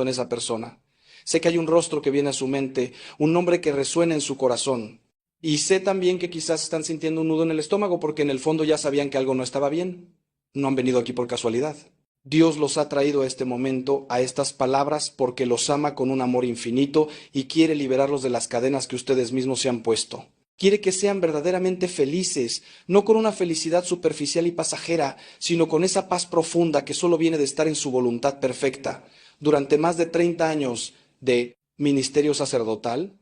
en esa persona. Sé que hay un rostro que viene a su mente, un nombre que resuena en su corazón. Y sé también que quizás están sintiendo un nudo en el estómago porque en el fondo ya sabían que algo no estaba bien. No han venido aquí por casualidad. Dios los ha traído a este momento, a estas palabras, porque los ama con un amor infinito y quiere liberarlos de las cadenas que ustedes mismos se han puesto. Quiere que sean verdaderamente felices, no con una felicidad superficial y pasajera, sino con esa paz profunda que solo viene de estar en su voluntad perfecta. Durante más de 30 años de ministerio sacerdotal,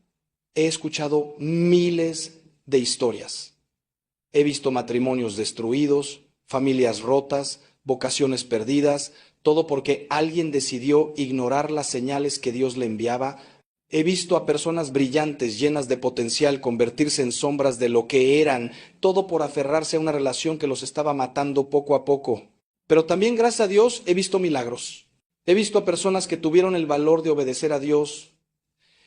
he escuchado miles de historias. He visto matrimonios destruidos, familias rotas, vocaciones perdidas, todo porque alguien decidió ignorar las señales que Dios le enviaba. He visto a personas brillantes, llenas de potencial, convertirse en sombras de lo que eran, todo por aferrarse a una relación que los estaba matando poco a poco. Pero también, gracias a Dios, he visto milagros. He visto a personas que tuvieron el valor de obedecer a Dios,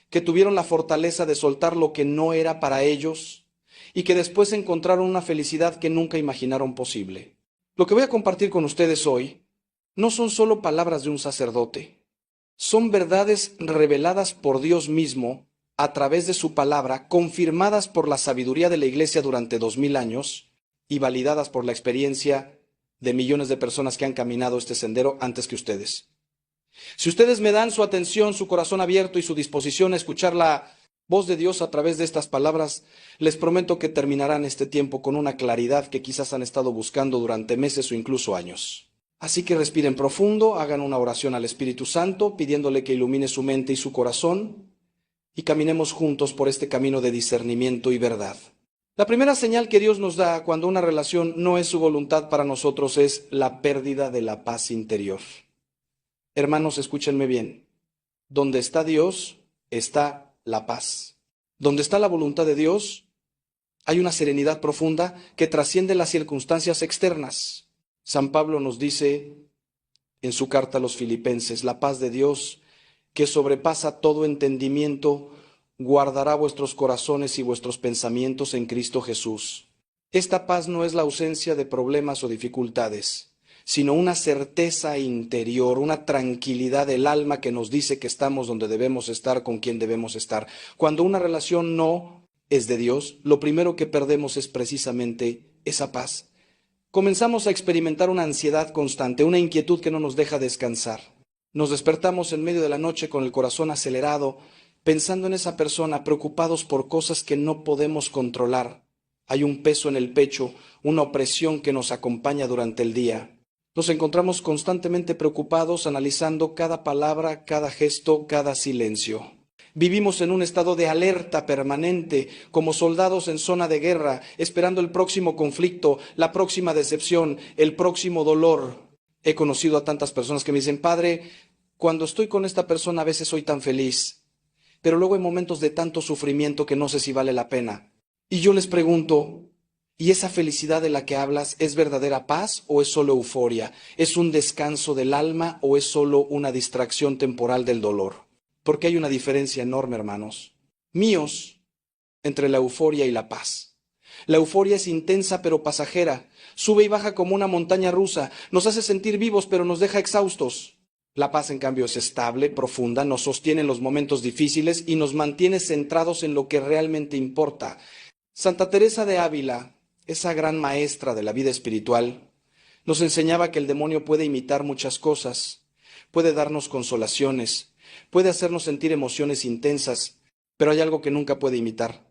que tuvieron la fortaleza de soltar lo que no era para ellos y que después encontraron una felicidad que nunca imaginaron posible. Lo que voy a compartir con ustedes hoy no son solo palabras de un sacerdote, son verdades reveladas por Dios mismo a través de su palabra, confirmadas por la sabiduría de la Iglesia durante 2000 años y validadas por la experiencia de millones de personas que han caminado este sendero antes que ustedes. Si ustedes me dan su atención, su corazón abierto y su disposición a escuchar la voz de Dios a través de estas palabras, les prometo que terminarán este tiempo con una claridad que quizás han estado buscando durante meses o incluso años. Así que respiren profundo, hagan una oración al Espíritu Santo, pidiéndole que ilumine su mente y su corazón, y caminemos juntos por este camino de discernimiento y verdad. La primera señal que Dios nos da cuando una relación no es su voluntad para nosotros es la pérdida de la paz interior. Hermanos, escúchenme bien. Donde está Dios, está la paz. Donde está la voluntad de Dios, hay una serenidad profunda que trasciende las circunstancias externas. San Pablo nos dice en su carta a los Filipenses, la paz de Dios, que sobrepasa todo entendimiento, guardará vuestros corazones y vuestros pensamientos en Cristo Jesús. Esta paz no es la ausencia de problemas o dificultades, sino una certeza interior, una tranquilidad del alma que nos dice que estamos donde debemos estar, con quien debemos estar. Cuando una relación no es de Dios, lo primero que perdemos es precisamente esa paz. Comenzamos a experimentar una ansiedad constante, una inquietud que no nos deja descansar. Nos despertamos en medio de la noche con el corazón acelerado, pensando en esa persona, preocupados por cosas que no podemos controlar. Hay un peso en el pecho, una opresión que nos acompaña durante el día. Nos encontramos constantemente preocupados, analizando cada palabra, cada gesto, cada silencio. Vivimos en un estado de alerta permanente, como soldados en zona de guerra, esperando el próximo conflicto, la próxima decepción, el próximo dolor. He conocido a tantas personas que me dicen, Padre, cuando estoy con esta persona a veces soy tan feliz, pero luego hay momentos de tanto sufrimiento que no sé si vale la pena. Y yo les pregunto, ¿y esa felicidad de la que hablas es verdadera paz o es solo euforia? ¿Es un descanso del alma o es solo una distracción temporal del dolor? Porque hay una diferencia enorme, hermanos, míos, entre la euforia y la paz. La euforia es intensa pero pasajera, sube y baja como una montaña rusa, nos hace sentir vivos pero nos deja exhaustos. La paz, en cambio, es estable, profunda, nos sostiene en los momentos difíciles y nos mantiene centrados en lo que realmente importa. Santa Teresa de Ávila, esa gran maestra de la vida espiritual, nos enseñaba que el demonio puede imitar muchas cosas, puede darnos consolaciones, puede hacernos sentir emociones intensas, pero hay algo que nunca puede imitar: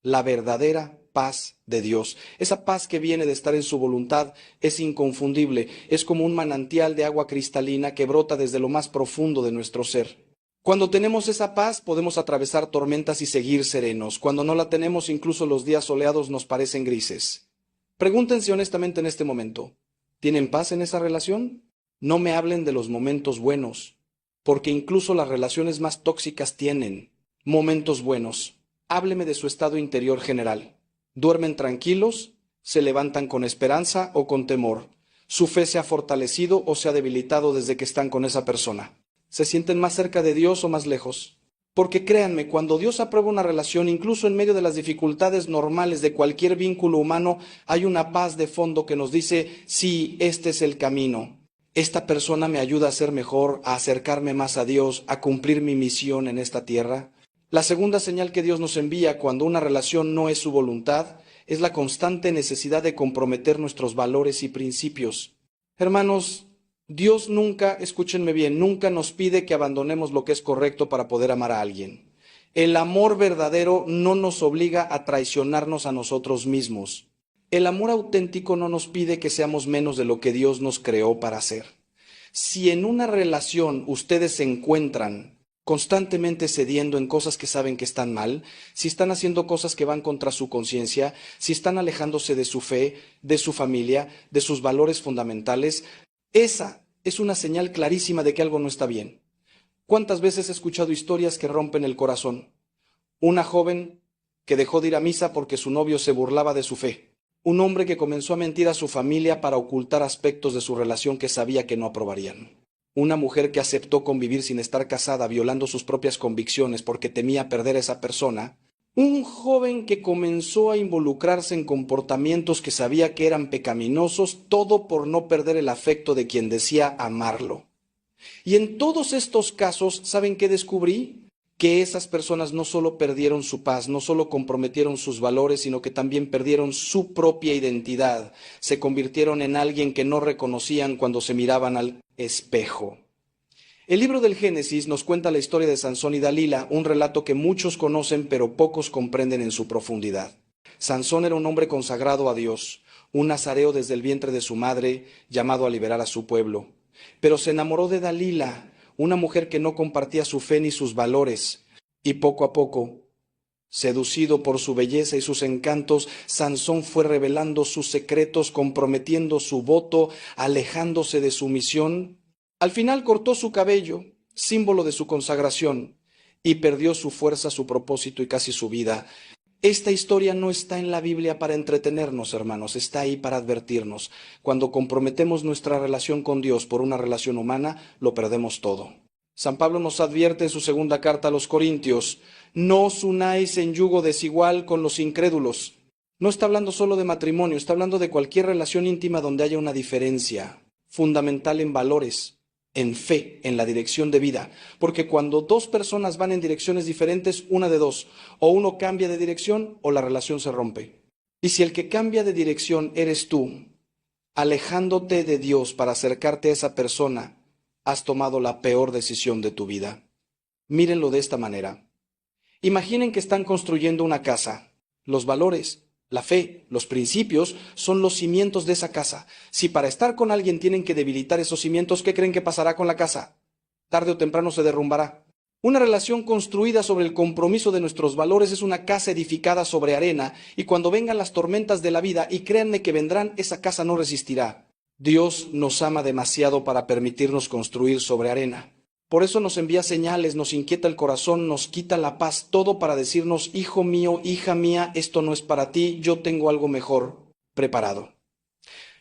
la verdadera paz de Dios. Esa paz que viene de estar en su voluntad es inconfundible, es como un manantial de agua cristalina que brota desde lo más profundo de nuestro ser. Cuando tenemos esa paz podemos atravesar tormentas y seguir serenos. Cuando no la tenemos, incluso los días soleados nos parecen grises. Pregúntense honestamente en este momento, ¿tienen paz en esa relación? No me hablen de los momentos buenos, porque incluso las relaciones más tóxicas tienen momentos buenos. Hábleme de su estado interior general. ¿Duermen tranquilos? ¿Se levantan con esperanza o con temor? ¿Su fe se ha fortalecido o se ha debilitado desde que están con esa persona? ¿Se sienten más cerca de Dios o más lejos? Porque créanme, cuando Dios aprueba una relación, incluso en medio de las dificultades normales de cualquier vínculo humano, hay una paz de fondo que nos dice, sí, este es el camino. ¿Esta persona me ayuda a ser mejor, a acercarme más a Dios, a cumplir mi misión en esta tierra? La segunda señal que Dios nos envía cuando una relación no es su voluntad es la constante necesidad de comprometer nuestros valores y principios. Hermanos, Dios nunca, escúchenme bien, nunca nos pide que abandonemos lo que es correcto para poder amar a alguien. El amor verdadero no nos obliga a traicionarnos a nosotros mismos. El amor auténtico no nos pide que seamos menos de lo que Dios nos creó para ser. Si en una relación ustedes se encuentran constantemente cediendo en cosas que saben que están mal, si están haciendo cosas que van contra su conciencia, si están alejándose de su fe, de su familia, de sus valores fundamentales, esa es una señal clarísima de que algo no está bien. ¿Cuántas veces he escuchado historias que rompen el corazón? Una joven que dejó de ir a misa porque su novio se burlaba de su fe. Un hombre que comenzó a mentir a su familia para ocultar aspectos de su relación que sabía que no aprobarían. Una mujer que aceptó convivir sin estar casada, violando sus propias convicciones porque temía perder a esa persona. Un joven que comenzó a involucrarse en comportamientos que sabía que eran pecaminosos, todo por no perder el afecto de quien decía amarlo. Y en todos estos casos, ¿saben qué descubrí? Que esas personas no solo perdieron su paz, no solo comprometieron sus valores, sino que también perdieron su propia identidad. Se convirtieron en alguien que no reconocían cuando se miraban al espejo. El libro del Génesis nos cuenta la historia de Sansón y Dalila, un relato que muchos conocen pero pocos comprenden en su profundidad. Sansón era un hombre consagrado a Dios, un nazareo desde el vientre de su madre, llamado a liberar a su pueblo. Pero se enamoró de Dalila, una mujer que no compartía su fe ni sus valores, y poco a poco, seducido por su belleza y sus encantos, Sansón fue revelando sus secretos, comprometiendo su voto, alejándose de su misión. Al final cortó su cabello, símbolo de su consagración, y perdió su fuerza, su propósito y casi su vida. Esta historia no está en la Biblia para entretenernos, hermanos, está ahí para advertirnos. Cuando comprometemos nuestra relación con Dios por una relación humana, lo perdemos todo. San Pablo nos advierte en su segunda carta a los Corintios, no os unáis en yugo desigual con los incrédulos. No está hablando solo de matrimonio, está hablando de cualquier relación íntima donde haya una diferencia fundamental en valores, en fe, en la dirección de vida. Porque cuando dos personas van en direcciones diferentes, una de dos, o uno cambia de dirección o la relación se rompe. Y si el que cambia de dirección eres tú, alejándote de Dios para acercarte a esa persona, has tomado la peor decisión de tu vida. Mírenlo de esta manera. Imaginen que están construyendo una casa. Los valores, la fe, los principios son los cimientos de esa casa. Si para estar con alguien tienen que debilitar esos cimientos, ¿qué creen que pasará con la casa? Tarde o temprano se derrumbará. Una relación construida sobre el compromiso de nuestros valores es una casa edificada sobre arena, y cuando vengan las tormentas de la vida, y créanme que vendrán, esa casa no resistirá. Dios nos ama demasiado para permitirnos construir sobre arena. Por eso nos envía señales, nos inquieta el corazón, nos quita la paz, todo para decirnos, hijo mío, hija mía, esto no es para ti, yo tengo algo mejor preparado.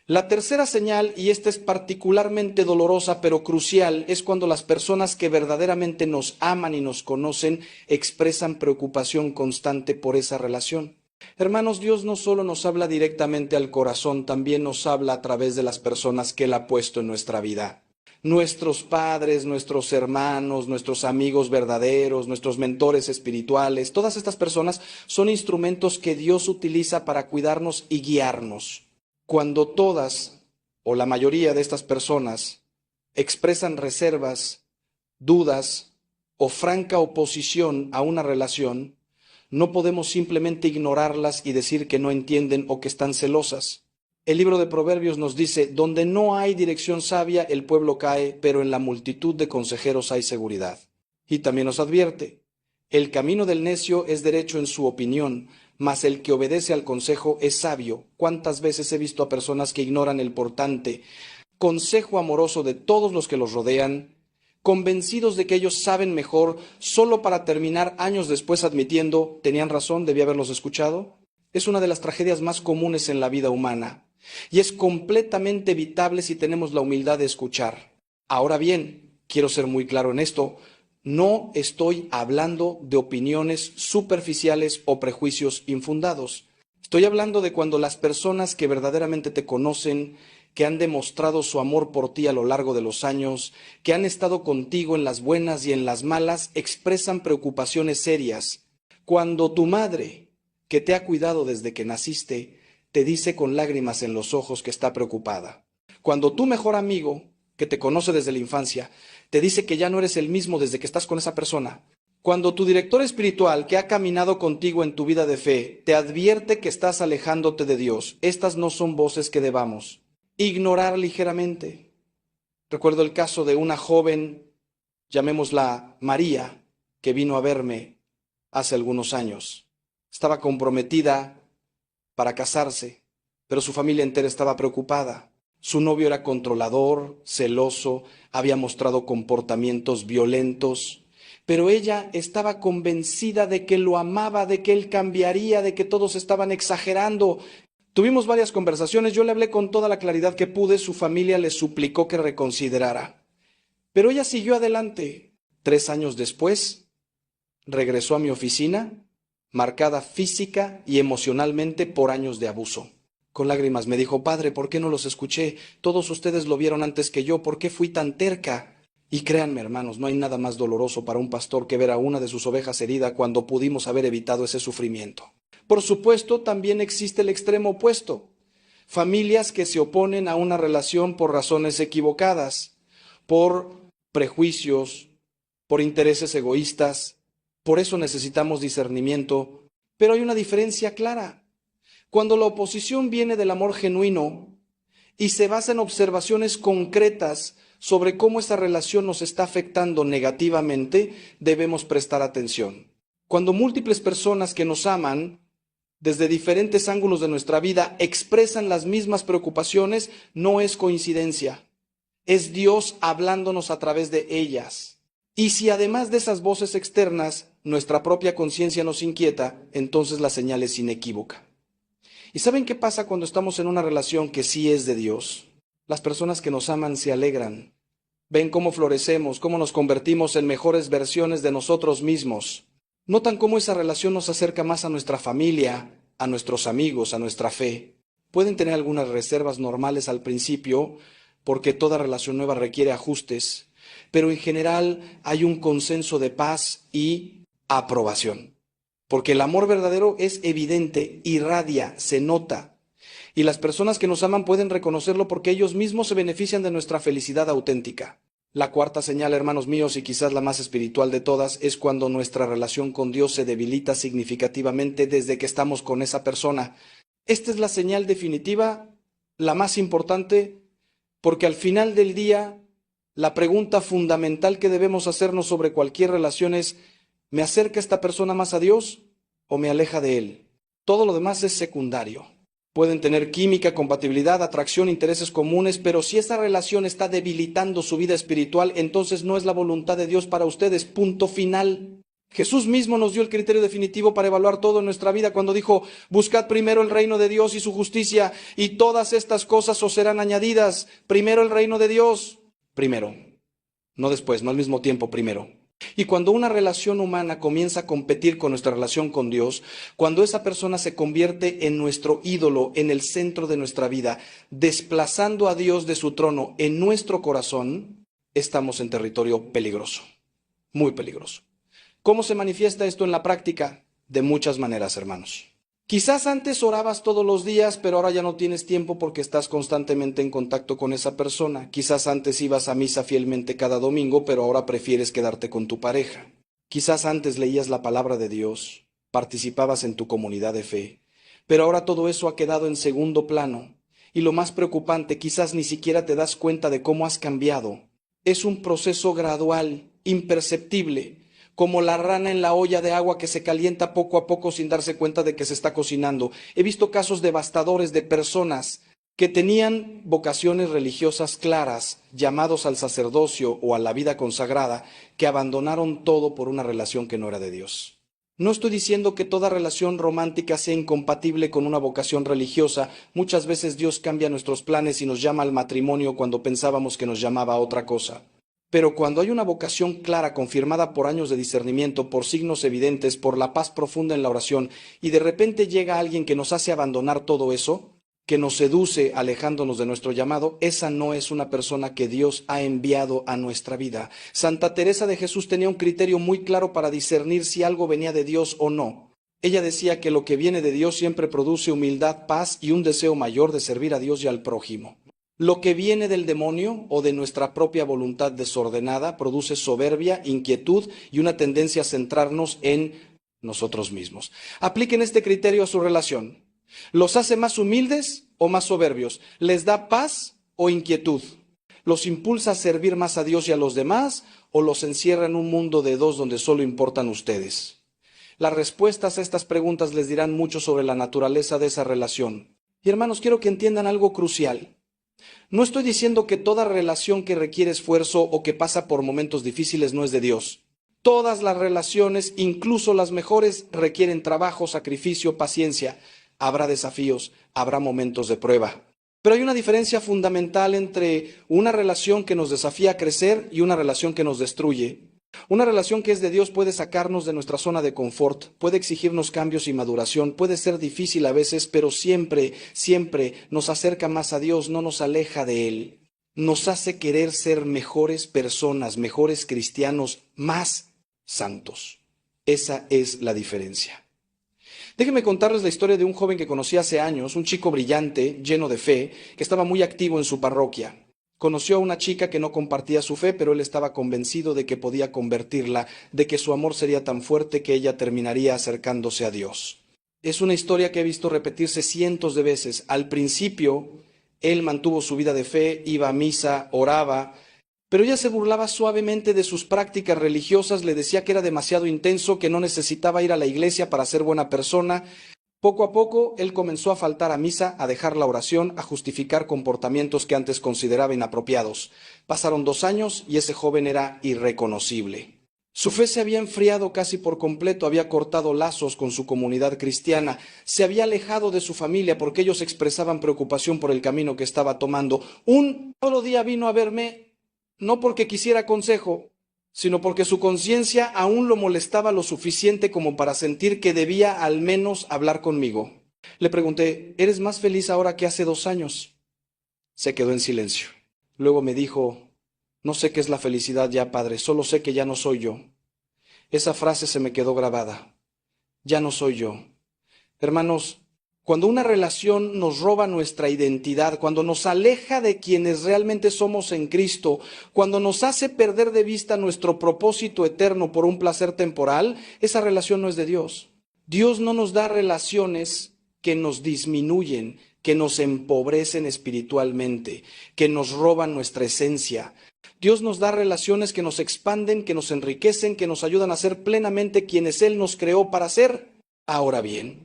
La tercera señal, y esta es particularmente dolorosa pero crucial, es cuando las personas que verdaderamente nos aman y nos conocen expresan preocupación constante por esa relación. Hermanos, Dios no solo nos habla directamente al corazón, también nos habla a través de las personas que Él ha puesto en nuestra vida. Nuestros padres, nuestros hermanos, nuestros amigos verdaderos, nuestros mentores espirituales, todas estas personas son instrumentos que Dios utiliza para cuidarnos y guiarnos. Cuando todas o la mayoría de estas personas expresan reservas, dudas o franca oposición a una relación, no podemos simplemente ignorarlas y decir que no entienden o que están celosas. El libro de Proverbios nos dice, donde no hay dirección sabia, el pueblo cae, pero en la multitud de consejeros hay seguridad. Y también nos advierte, el camino del necio es derecho en su opinión, mas el que obedece al consejo es sabio. ¿Cuántas veces he visto a personas que ignoran el portante consejo amoroso de todos los que los rodean, convencidos de que ellos saben mejor, solo para terminar años después admitiendo, tenían razón, debí haberlos escuchado? Es una de las tragedias más comunes en la vida humana. Y es completamente evitable si tenemos la humildad de escuchar. Ahora bien, quiero ser muy claro en esto, no estoy hablando de opiniones superficiales o prejuicios infundados. Estoy hablando de cuando las personas que verdaderamente te conocen, que han demostrado su amor por ti a lo largo de los años, que han estado contigo en las buenas y en las malas, expresan preocupaciones serias. Cuando tu madre, que te ha cuidado desde que naciste, te dice con lágrimas en los ojos que está preocupada. Cuando tu mejor amigo, que te conoce desde la infancia, te dice que ya no eres el mismo desde que estás con esa persona. Cuando tu director espiritual, que ha caminado contigo en tu vida de fe, te advierte que estás alejándote de Dios, estas no son voces que debamos ignorar ligeramente. Recuerdo el caso de una joven, llamémosla María, que vino a verme hace algunos años. Estaba comprometida para casarse, pero su familia entera estaba preocupada. Su novio era controlador, celoso, había mostrado comportamientos violentos, pero ella estaba convencida de que lo amaba, de que él cambiaría, de que todos estaban exagerando. Tuvimos varias conversaciones, yo le hablé con toda la claridad que pude, su familia le suplicó que reconsiderara. Pero ella siguió adelante. 3 años después, regresó a mi oficina, marcada física y emocionalmente por años de abuso. Con lágrimas me dijo, padre, ¿por qué no los escuché? Todos ustedes lo vieron antes que yo, ¿por qué fui tan terca? Y créanme, hermanos, no hay nada más doloroso para un pastor que ver a una de sus ovejas herida cuando pudimos haber evitado ese sufrimiento. Por supuesto, también existe el extremo opuesto. Familias que se oponen a una relación por razones equivocadas, por prejuicios, por intereses egoístas. Por eso necesitamos discernimiento. Pero hay una diferencia clara. Cuando la oposición viene del amor genuino y se basa en observaciones concretas sobre cómo esa relación nos está afectando negativamente, debemos prestar atención. Cuando múltiples personas que nos aman desde diferentes ángulos de nuestra vida expresan las mismas preocupaciones, no es coincidencia. Es Dios hablándonos a través de ellas. Y si además de esas voces externas, nuestra propia conciencia nos inquieta, entonces la señal es inequívoca. ¿Y saben qué pasa cuando estamos en una relación que sí es de Dios? Las personas que nos aman se alegran. Ven cómo florecemos, cómo nos convertimos en mejores versiones de nosotros mismos. Notan cómo esa relación nos acerca más a nuestra familia, a nuestros amigos, a nuestra fe. Pueden tener algunas reservas normales al principio, porque toda relación nueva requiere ajustes, pero en general hay un consenso de paz y aprobación. Porque el amor verdadero es evidente, irradia, se nota. Y las personas que nos aman pueden reconocerlo porque ellos mismos se benefician de nuestra felicidad auténtica. La cuarta señal, hermanos míos, y quizás la más espiritual de todas, es cuando nuestra relación con Dios se debilita significativamente desde que estamos con esa persona. Esta es la señal definitiva, la más importante, porque al final del día, la pregunta fundamental que debemos hacernos sobre cualquier relación es, ¿me acerca esta persona más a Dios o me aleja de Él? Todo lo demás es secundario. Pueden tener química, compatibilidad, atracción, intereses comunes, pero si esa relación está debilitando su vida espiritual, entonces no es la voluntad de Dios para ustedes, punto final. Jesús mismo nos dio el criterio definitivo para evaluar todo en nuestra vida cuando dijo, buscad primero el reino de Dios y su justicia, y todas estas cosas os serán añadidas. Primero el reino de Dios, primero, no después, no al mismo tiempo, primero. Y cuando una relación humana comienza a competir con nuestra relación con Dios, cuando esa persona se convierte en nuestro ídolo, en el centro de nuestra vida, desplazando a Dios de su trono en nuestro corazón, estamos en territorio peligroso, muy peligroso. ¿Cómo se manifiesta esto en la práctica? De muchas maneras, hermanos. Quizás antes orabas todos los días, pero ahora ya no tienes tiempo porque estás constantemente en contacto con esa persona. Quizás antes ibas a misa fielmente cada domingo, pero ahora prefieres quedarte con tu pareja. Quizás antes leías la palabra de Dios, participabas en tu comunidad de fe, pero ahora todo eso ha quedado en segundo plano. Y lo más preocupante, quizás ni siquiera te das cuenta de cómo has cambiado. Es un proceso gradual, imperceptible, como la rana en la olla de agua que se calienta poco a poco sin darse cuenta de que se está cocinando. He visto casos devastadores de personas que tenían vocaciones religiosas claras, llamados al sacerdocio o a la vida consagrada, que abandonaron todo por una relación que no era de Dios. No estoy diciendo que toda relación romántica sea incompatible con una vocación religiosa. Muchas veces Dios cambia nuestros planes y nos llama al matrimonio cuando pensábamos que nos llamaba a otra cosa. Pero cuando hay una vocación clara, confirmada por años de discernimiento, por signos evidentes, por la paz profunda en la oración, y de repente llega alguien que nos hace abandonar todo eso, que nos seduce alejándonos de nuestro llamado, esa no es una persona que Dios ha enviado a nuestra vida. Santa Teresa de Jesús tenía un criterio muy claro para discernir si algo venía de Dios o no. Ella decía que lo que viene de Dios siempre produce humildad, paz y un deseo mayor de servir a Dios y al prójimo. Lo que viene del demonio o de nuestra propia voluntad desordenada produce soberbia, inquietud y una tendencia a centrarnos en nosotros mismos. Apliquen este criterio a su relación. ¿Los hace más humildes o más soberbios? ¿Les da paz o inquietud? ¿Los impulsa a servir más a Dios y a los demás o los encierra en un mundo de dos donde solo importan ustedes? Las respuestas a estas preguntas les dirán mucho sobre la naturaleza de esa relación. Y hermanos, quiero que entiendan algo crucial. No estoy diciendo que toda relación que requiere esfuerzo o que pasa por momentos difíciles no es de Dios. Todas las relaciones, incluso las mejores, requieren trabajo, sacrificio, paciencia. Habrá desafíos, habrá momentos de prueba. Pero hay una diferencia fundamental entre una relación que nos desafía a crecer y una relación que nos destruye. Una relación que es de Dios puede sacarnos de nuestra zona de confort, puede exigirnos cambios y maduración, puede ser difícil a veces, pero siempre, siempre nos acerca más a Dios, no nos aleja de Él. Nos hace querer ser mejores personas, mejores cristianos, más santos. Esa es la diferencia. Déjenme contarles la historia de un joven que conocí hace años, un chico brillante, lleno de fe, que estaba muy activo en su parroquia. Conoció a una chica que no compartía su fe, pero él estaba convencido de que podía convertirla, de que su amor sería tan fuerte que ella terminaría acercándose a Dios. Es una historia que he visto repetirse cientos de veces. Al principio, él mantuvo su vida de fe, iba a misa, oraba, pero ella se burlaba suavemente de sus prácticas religiosas, le decía que era demasiado intenso, que no necesitaba ir a la iglesia para ser buena persona. Poco a poco, él comenzó a faltar a misa, a dejar la oración, a justificar comportamientos que antes consideraba inapropiados. Pasaron 2 años y ese joven era irreconocible. Su fe se había enfriado casi por completo, había cortado lazos con su comunidad cristiana, se había alejado de su familia porque ellos expresaban preocupación por el camino que estaba tomando. Un solo día vino a verme, no porque quisiera consejo, sino porque su conciencia aún lo molestaba lo suficiente como para sentir que debía al menos hablar conmigo. Le pregunté, ¿eres más feliz ahora que hace 2 años? Se quedó en silencio. Luego me dijo, no sé qué es la felicidad ya, padre, solo sé que ya no soy yo. Esa frase se me quedó grabada. Ya no soy yo. Hermanos, cuando una relación nos roba nuestra identidad, cuando nos aleja de quienes realmente somos en Cristo, cuando nos hace perder de vista nuestro propósito eterno por un placer temporal, esa relación no es de Dios. Dios no nos da relaciones que nos disminuyen, que nos empobrecen espiritualmente, que nos roban nuestra esencia. Dios nos da relaciones que nos expanden, que nos enriquecen, que nos ayudan a ser plenamente quienes Él nos creó para ser. Ahora bien,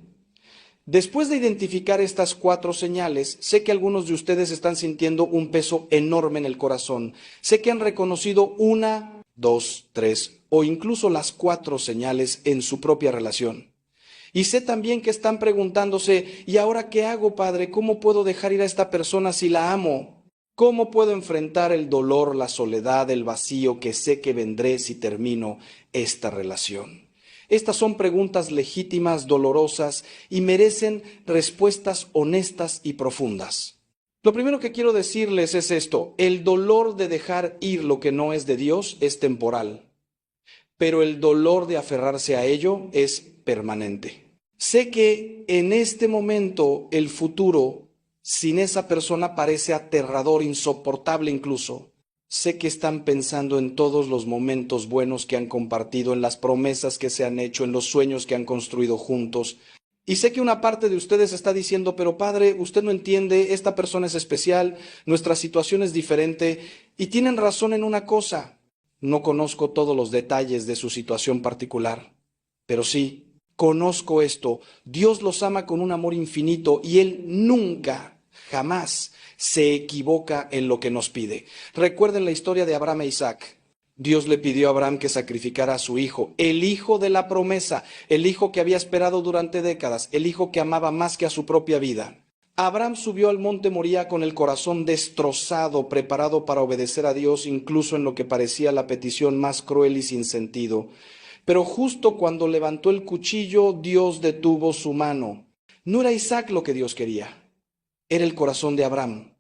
después de identificar estas 4 señales, sé que algunos de ustedes están sintiendo un peso enorme en el corazón. Sé que han reconocido 1, 2, 3 o incluso las 4 señales en su propia relación. Y sé también que están preguntándose, ¿y ahora qué hago, Padre? ¿Cómo puedo dejar ir a esta persona si la amo? ¿Cómo puedo enfrentar el dolor, la soledad, el vacío que sé que vendré si termino esta relación? Estas son preguntas legítimas, dolorosas y merecen respuestas honestas y profundas. Lo primero que quiero decirles es esto: el dolor de dejar ir lo que no es de Dios es temporal, pero el dolor de aferrarse a ello es permanente. Sé que en este momento el futuro sin esa persona parece aterrador, insoportable incluso. Sé que están pensando en todos los momentos buenos que han compartido, en las promesas que se han hecho, en los sueños que han construido juntos. Y sé que una parte de ustedes está diciendo, pero padre, usted no entiende, esta persona es especial, nuestra situación es diferente, y tienen razón en una cosa: no conozco todos los detalles de su situación particular, pero sí conozco esto: Dios los ama con un amor infinito y Él nunca, jamás se equivoca en lo que nos pide. Recuerden la historia de Abraham e Isaac. Dios le pidió a Abraham que sacrificara a su hijo, el hijo de la promesa, el hijo que había esperado durante décadas, el hijo que amaba más que a su propia vida. Abraham subió al monte Moría con el corazón destrozado, preparado para obedecer a Dios incluso en lo que parecía la petición más cruel y sin sentido. Pero justo cuando levantó el cuchillo, Dios detuvo su mano. No era Isaac lo que Dios quería, Era el corazón de Abraham.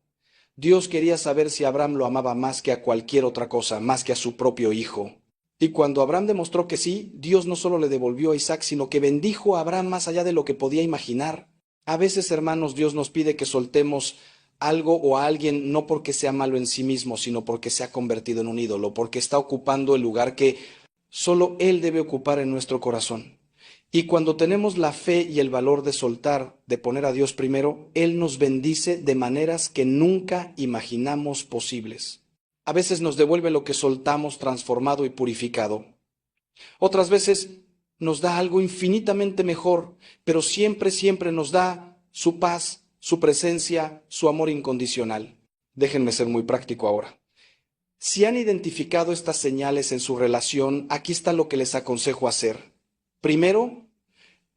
Dios quería saber si Abraham lo amaba más que a cualquier otra cosa, más que a su propio hijo. Y cuando Abraham demostró que sí, Dios no solo le devolvió a Isaac, sino que bendijo a Abraham más allá de lo que podía imaginar. A veces, hermanos, Dios nos pide que soltemos algo o a alguien no porque sea malo en sí mismo, sino porque se ha convertido en un ídolo, porque está ocupando el lugar que solo Él debe ocupar en nuestro corazón. Y cuando tenemos la fe y el valor de soltar, de poner a Dios primero, Él nos bendice de maneras que nunca imaginamos posibles. A veces nos devuelve lo que soltamos transformado y purificado. Otras veces nos da algo infinitamente mejor, pero siempre, siempre nos da su paz, su presencia, su amor incondicional. Déjenme ser muy práctico ahora. Si han identificado estas señales en su relación, aquí está lo que les aconsejo hacer. Primero,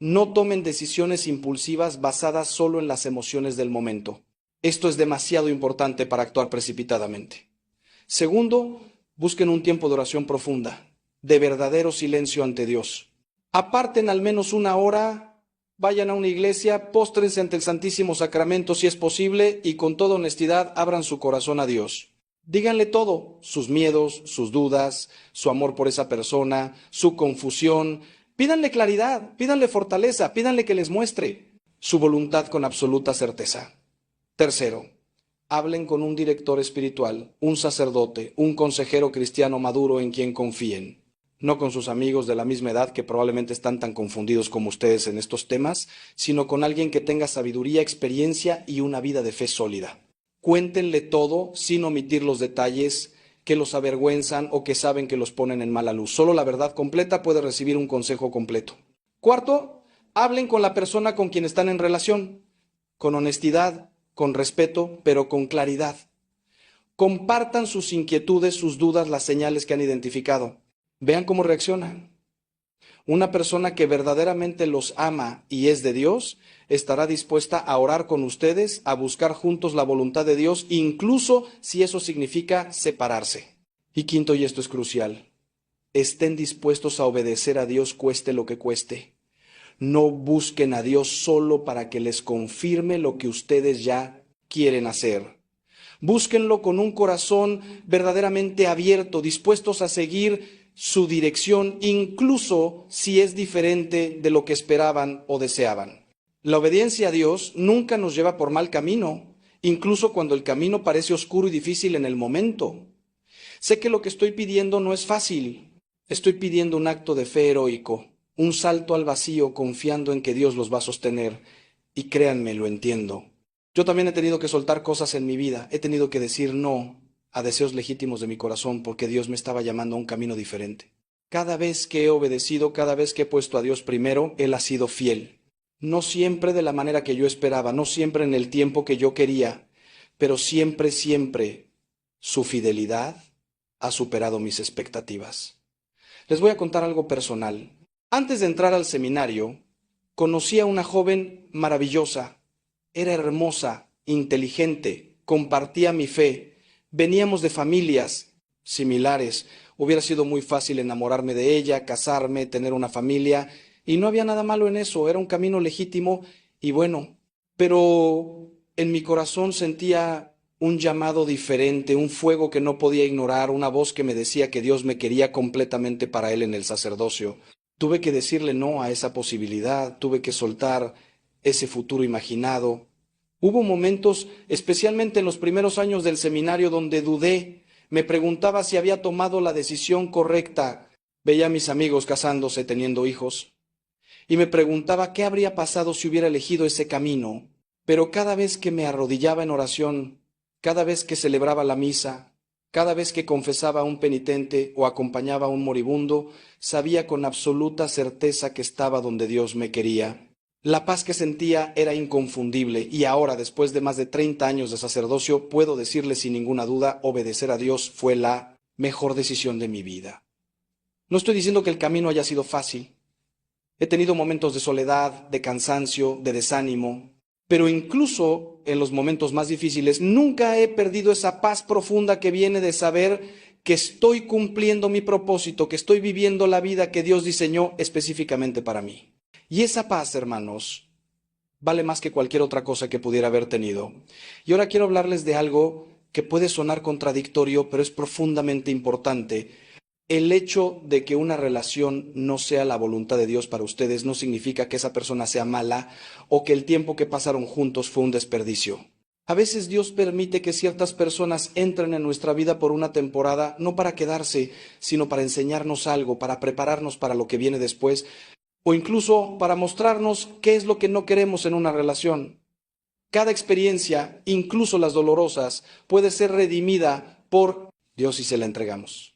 no tomen decisiones impulsivas basadas solo en las emociones del momento. Esto es demasiado importante para actuar precipitadamente. Segundo, busquen un tiempo de oración profunda, de verdadero silencio ante Dios. Aparten al menos una hora, vayan a una iglesia, póstrense ante el Santísimo Sacramento si es posible y con toda honestidad abran su corazón a Dios. Díganle todo, sus miedos, sus dudas, su amor por esa persona, su confusión. Pídanle claridad, pídanle fortaleza, pídanle que les muestre su voluntad con absoluta certeza. Tercero, hablen con un director espiritual, un sacerdote, un consejero cristiano maduro en quien confíen. No con sus amigos de la misma edad que probablemente están tan confundidos como ustedes en estos temas, sino con alguien que tenga sabiduría, experiencia y una vida de fe sólida. Cuéntenle todo sin omitir los detalles que los avergüenzan o que saben que los ponen en mala luz. Solo la verdad completa puede recibir un consejo completo. Cuarto, hablen con la persona con quien están en relación, con honestidad, con respeto, pero con claridad. Compartan sus inquietudes, sus dudas, las señales que han identificado. Vean cómo reaccionan. Una persona que verdaderamente los ama y es de Dios, estará dispuesta a orar con ustedes, a buscar juntos la voluntad de Dios, incluso si eso significa separarse. Y quinto, y esto es crucial, estén dispuestos a obedecer a Dios cueste lo que cueste. No busquen a Dios solo para que les confirme lo que ustedes ya quieren hacer. Búsquenlo con un corazón verdaderamente abierto, dispuestos a seguir su dirección, incluso si es diferente de lo que esperaban o deseaban. La obediencia a Dios nunca nos lleva por mal camino, incluso cuando el camino parece oscuro y difícil en el momento. Sé que lo que estoy pidiendo no es fácil. Estoy pidiendo un acto de fe heroico, un salto al vacío confiando en que Dios los va a sostener. Y créanme, lo entiendo. Yo también he tenido que soltar cosas en mi vida, he tenido que decir no a deseos legítimos de mi corazón porque Dios me estaba llamando a un camino diferente. Cada vez que he obedecido, cada vez que he puesto a Dios primero, Él ha sido fiel. No siempre de la manera que yo esperaba, no siempre en el tiempo que yo quería, pero siempre, siempre su fidelidad ha superado mis expectativas. Les voy a contar algo personal. Antes de entrar al seminario, conocí a una joven maravillosa. Era hermosa, inteligente, compartía mi fe. Veníamos de familias similares. Hubiera sido muy fácil enamorarme de ella, casarme, tener una familia, y no había nada malo en eso, era un camino legítimo y bueno. Pero en mi corazón sentía un llamado diferente, un fuego que no podía ignorar, una voz que me decía que Dios me quería completamente para Él en el sacerdocio. Tuve que decirle no a esa posibilidad, tuve que soltar ese futuro imaginado. Hubo momentos, especialmente en los primeros años del seminario, donde dudé, me preguntaba si había tomado la decisión correcta. Veía a mis amigos casándose, teniendo hijos, y me preguntaba qué habría pasado si hubiera elegido ese camino. Pero cada vez que me arrodillaba en oración, cada vez que celebraba la misa, cada vez que confesaba a un penitente o acompañaba a un moribundo, sabía con absoluta certeza que estaba donde Dios me quería. La paz que sentía era inconfundible y ahora, después de más de 30 años de sacerdocio, puedo decirle sin ninguna duda, obedecer a Dios fue la mejor decisión de mi vida. No estoy diciendo que el camino haya sido fácil. He tenido momentos de soledad, de cansancio, de desánimo, pero incluso en los momentos más difíciles nunca he perdido esa paz profunda que viene de saber que estoy cumpliendo mi propósito, que estoy viviendo la vida que Dios diseñó específicamente para mí. Y esa paz, hermanos, vale más que cualquier otra cosa que pudiera haber tenido. Y ahora quiero hablarles de algo que puede sonar contradictorio, pero es profundamente importante. El hecho de que una relación no sea la voluntad de Dios para ustedes no significa que esa persona sea mala o que el tiempo que pasaron juntos fue un desperdicio. A veces Dios permite que ciertas personas entren en nuestra vida por una temporada, no para quedarse, sino para enseñarnos algo, para prepararnos para lo que viene después, o incluso para mostrarnos qué es lo que no queremos en una relación. Cada experiencia, incluso las dolorosas, puede ser redimida por Dios si se la entregamos.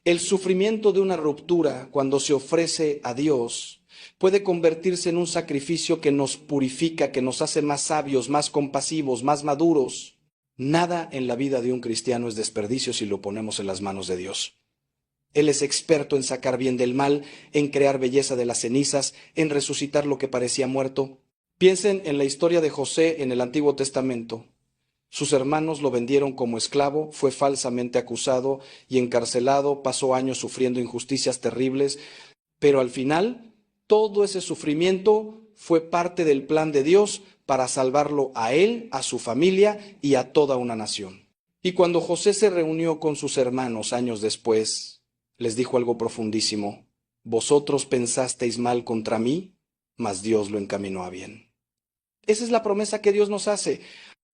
El sufrimiento de una ruptura, cuando se ofrece a Dios, puede convertirse en un sacrificio que nos purifica, que nos hace más sabios, más compasivos, más maduros. Nada en la vida de un cristiano es desperdicio si lo ponemos en las manos de Dios. Él es experto en sacar bien del mal, en crear belleza de las cenizas, en resucitar lo que parecía muerto. Piensen en la historia de José en el Antiguo Testamento. Sus hermanos lo vendieron como esclavo, fue falsamente acusado y encarcelado, pasó años sufriendo injusticias terribles, pero al final todo ese sufrimiento fue parte del plan de Dios para salvarlo a él, a su familia y a toda una nación. Y cuando José se reunió con sus hermanos años después, les dijo algo profundísimo: vosotros pensasteis mal contra mí, mas Dios lo encaminó a bien. Esa es la promesa que Dios nos hace.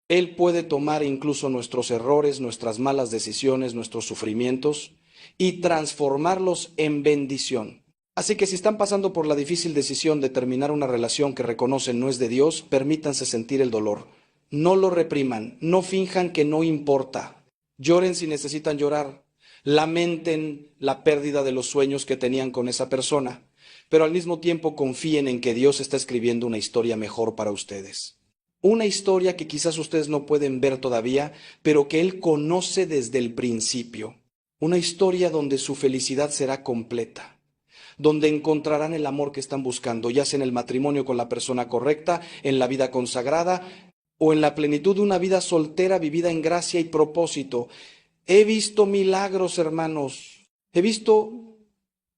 Él puede tomar incluso nuestros errores, nuestras malas decisiones, nuestros sufrimientos y transformarlos en bendición. Así que si están pasando por la difícil decisión de terminar una relación que reconocen no es de Dios, permítanse sentir el dolor. No lo repriman, no finjan que no importa. Lloren si necesitan llorar. Lamenten la pérdida de los sueños que tenían con esa persona, pero al mismo tiempo confíen en que Dios está escribiendo una historia mejor para ustedes. Una historia que quizás ustedes no pueden ver todavía, pero que Él conoce desde el principio. Una historia donde su felicidad será completa, donde encontrarán el amor que están buscando, ya sea en el matrimonio con la persona correcta, en la vida consagrada o en la plenitud de una vida soltera vivida en gracia y propósito. He visto milagros, hermanos. He visto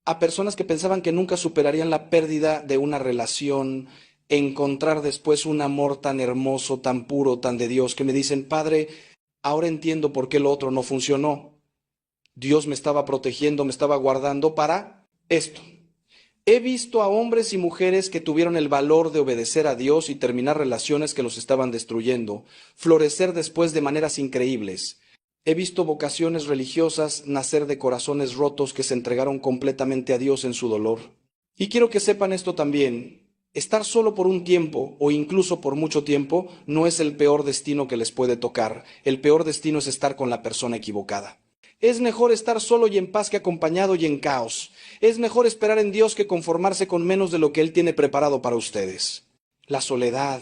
a personas que pensaban que nunca superarían la pérdida de una relación, encontrar después un amor tan hermoso, tan puro, tan de Dios, que me dicen: Padre, ahora entiendo por qué lo otro no funcionó. Dios me estaba protegiendo, me estaba guardando para esto. He visto a hombres y mujeres que tuvieron el valor de obedecer a Dios y terminar relaciones que los estaban destruyendo, florecer después de maneras increíbles. He visto vocaciones religiosas nacer de corazones rotos que se entregaron completamente a Dios en su dolor. Y quiero que sepan esto también: estar solo por un tiempo o incluso por mucho tiempo no es el peor destino que les puede tocar. El peor destino es estar con la persona equivocada. Es mejor estar solo y en paz que acompañado y en caos. Es mejor esperar en Dios que conformarse con menos de lo que Él tiene preparado para ustedes. La soledad,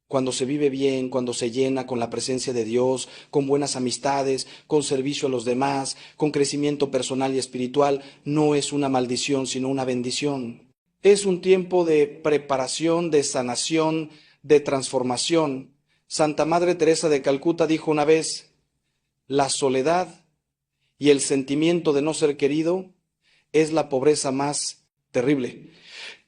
cuando se vive bien, cuando se llena con la presencia de Dios, con buenas amistades, con servicio a los demás, con crecimiento personal y espiritual, no es una maldición, sino una bendición. Es un tiempo de preparación, de sanación, de transformación. Santa Madre Teresa de Calcuta dijo una vez: la soledad y el sentimiento de no ser querido es la pobreza más terrible.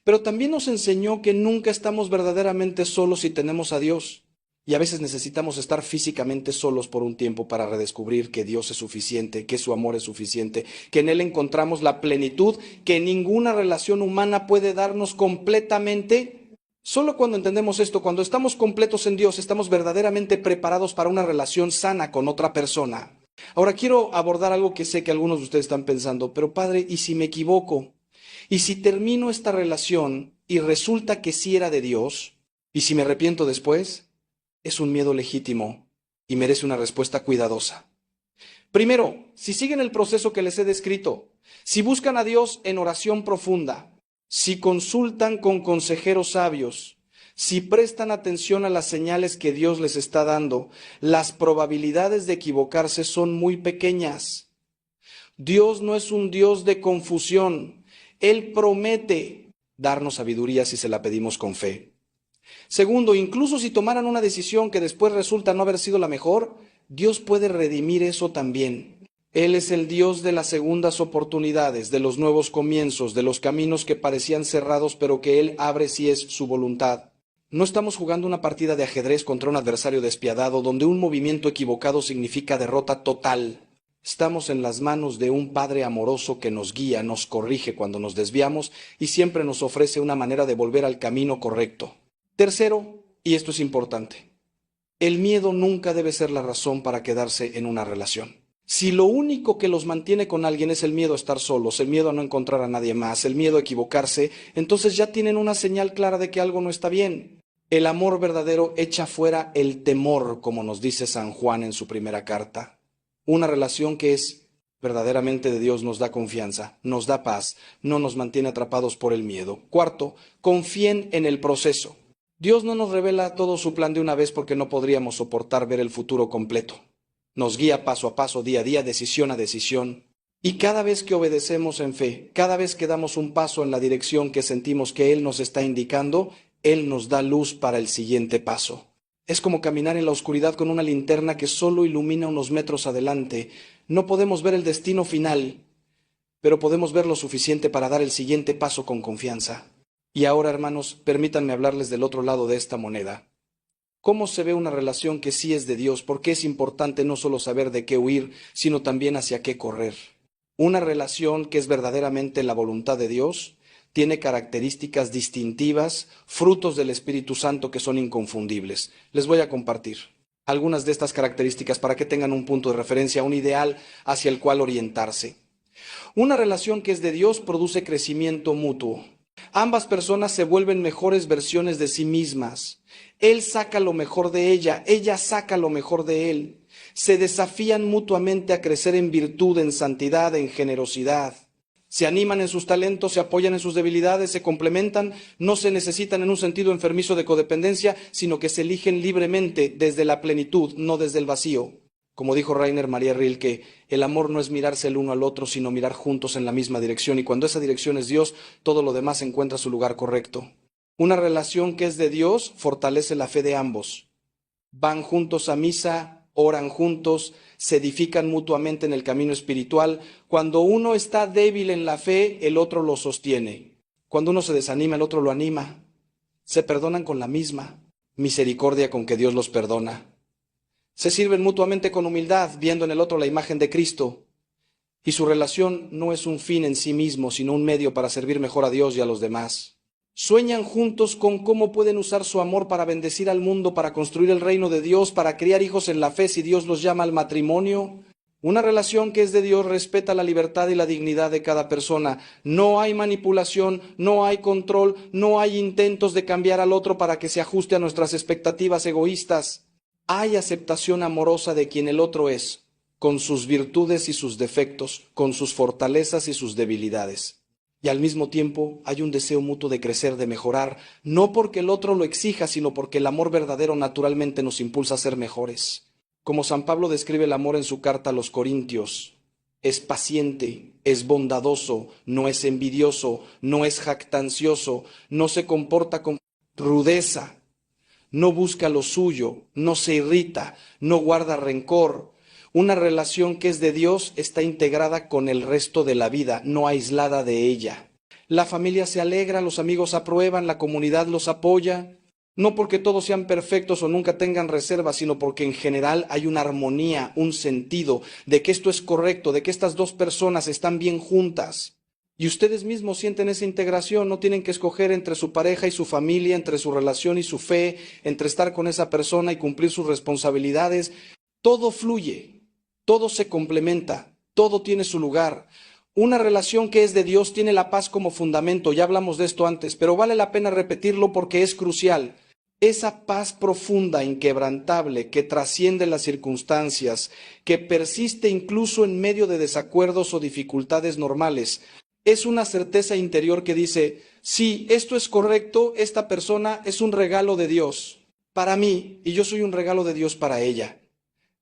Pero también nos enseñó que nunca estamos verdaderamente solos si tenemos a Dios. Y a veces necesitamos estar físicamente solos por un tiempo para redescubrir que Dios es suficiente, que su amor es suficiente, que en Él encontramos la plenitud que ninguna relación humana puede darnos completamente. Solo cuando entendemos esto, cuando estamos completos en Dios, estamos verdaderamente preparados para una relación sana con otra persona. Ahora quiero abordar algo que sé que algunos de ustedes están pensando: pero Padre, ¿y si me equivoco? ¿Y si termino esta relación y resulta que sí era de Dios? ¿Y si me arrepiento después? Es un miedo legítimo y merece una respuesta cuidadosa. Primero, si siguen el proceso que les he descrito, si buscan a Dios en oración profunda, si consultan con consejeros sabios, si prestan atención a las señales que Dios les está dando, las probabilidades de equivocarse son muy pequeñas. Dios no es un Dios de confusión. Él promete darnos sabiduría si se la pedimos con fe. Segundo, incluso si tomaran una decisión que después resulta no haber sido la mejor, Dios puede redimir eso también. Él es el Dios de las segundas oportunidades, de los nuevos comienzos, de los caminos que parecían cerrados pero que Él abre si es su voluntad. No estamos jugando una partida de ajedrez contra un adversario despiadado donde un movimiento equivocado significa derrota total. Estamos en las manos de un Padre amoroso que nos guía, nos corrige cuando nos desviamos y siempre nos ofrece una manera de volver al camino correcto. Tercero, y esto es importante, el miedo nunca debe ser la razón para quedarse en una relación. Si lo único que los mantiene con alguien es el miedo a estar solos, el miedo a no encontrar a nadie más, el miedo a equivocarse, entonces ya tienen una señal clara de que algo no está bien. El amor verdadero echa fuera el temor, como nos dice San Juan en su primera carta. Una relación que es verdaderamente de Dios nos da confianza, nos da paz, no nos mantiene atrapados por el miedo. Cuarto, confíen en el proceso. Dios no nos revela todo su plan de una vez porque no podríamos soportar ver el futuro completo. Nos guía paso a paso, día a día, decisión a decisión. Y cada vez que obedecemos en fe, cada vez que damos un paso en la dirección que sentimos que Él nos está indicando, Él nos da luz para el siguiente paso. Es como caminar en la oscuridad con una linterna que solo ilumina unos metros adelante. No podemos ver el destino final, pero podemos ver lo suficiente para dar el siguiente paso con confianza. Y ahora, hermanos, permítanme hablarles del otro lado de esta moneda. ¿Cómo se ve una relación que sí es de Dios? Porque es importante no solo saber de qué huir, sino también hacia qué correr. Una relación que es verdaderamente la voluntad de Dios tiene características distintivas, frutos del Espíritu Santo que son inconfundibles. Les voy a compartir algunas de estas características para que tengan un punto de referencia, un ideal hacia el cual orientarse. Una relación que es de Dios produce crecimiento mutuo. Ambas personas se vuelven mejores versiones de sí mismas. Él saca lo mejor de ella saca lo mejor de él. Se desafían mutuamente a crecer en virtud, en santidad, en generosidad. Se animan en sus talentos, se apoyan en sus debilidades, se complementan, no se necesitan en un sentido enfermizo de codependencia, sino que se eligen libremente desde la plenitud, no desde el vacío. Como dijo Rainer Maria Rilke, el amor no es mirarse el uno al otro, sino mirar juntos en la misma dirección, y cuando esa dirección es Dios, todo lo demás encuentra su lugar correcto. Una relación que es de Dios fortalece la fe de ambos. Van juntos a misa, oran juntos, se edifican mutuamente en el camino espiritual. Cuando uno está débil en la fe, el otro lo sostiene. Cuando uno se desanima, el otro lo anima. Se perdonan con la misma misericordia con que Dios los perdona. Se sirven mutuamente con humildad, viendo en el otro la imagen de Cristo. Y su relación no es un fin en sí mismo, sino un medio para servir mejor a Dios y a los demás. Sueñan juntos con cómo pueden usar su amor para bendecir al mundo, para construir el reino de Dios, para criar hijos en la fe si Dios los llama al matrimonio. Una relación que es de Dios respeta la libertad y la dignidad de cada persona. No hay manipulación, no hay control, no hay intentos de cambiar al otro para que se ajuste a nuestras expectativas egoístas. Hay aceptación amorosa de quien el otro es, con sus virtudes y sus defectos, con sus fortalezas y sus debilidades. Y al mismo tiempo hay un deseo mutuo de crecer, de mejorar, no porque el otro lo exija, sino porque el amor verdadero naturalmente nos impulsa a ser mejores. Como San Pablo describe el amor en su carta a los Corintios, es paciente, es bondadoso, no es envidioso, no es jactancioso, no se comporta con rudeza, no busca lo suyo, no se irrita, no guarda rencor. Una relación que es de Dios está integrada con el resto de la vida, no aislada de ella. La familia se alegra, los amigos aprueban, la comunidad los apoya, no porque todos sean perfectos o nunca tengan reservas, sino porque en general hay una armonía, un sentido de que esto es correcto, de que estas dos personas están bien juntas. Y ustedes mismos sienten esa integración, no tienen que escoger entre su pareja y su familia, entre su relación y su fe, entre estar con esa persona y cumplir sus responsabilidades. Todo fluye, todo se complementa, todo tiene su lugar. Una relación que es de Dios tiene la paz como fundamento, ya hablamos de esto antes, pero vale la pena repetirlo porque es crucial. Esa paz profunda, inquebrantable, que trasciende las circunstancias, que persiste incluso en medio de desacuerdos o dificultades normales, es una certeza interior que dice, sí, esto es correcto, esta persona es un regalo de Dios para mí y yo soy un regalo de Dios para ella.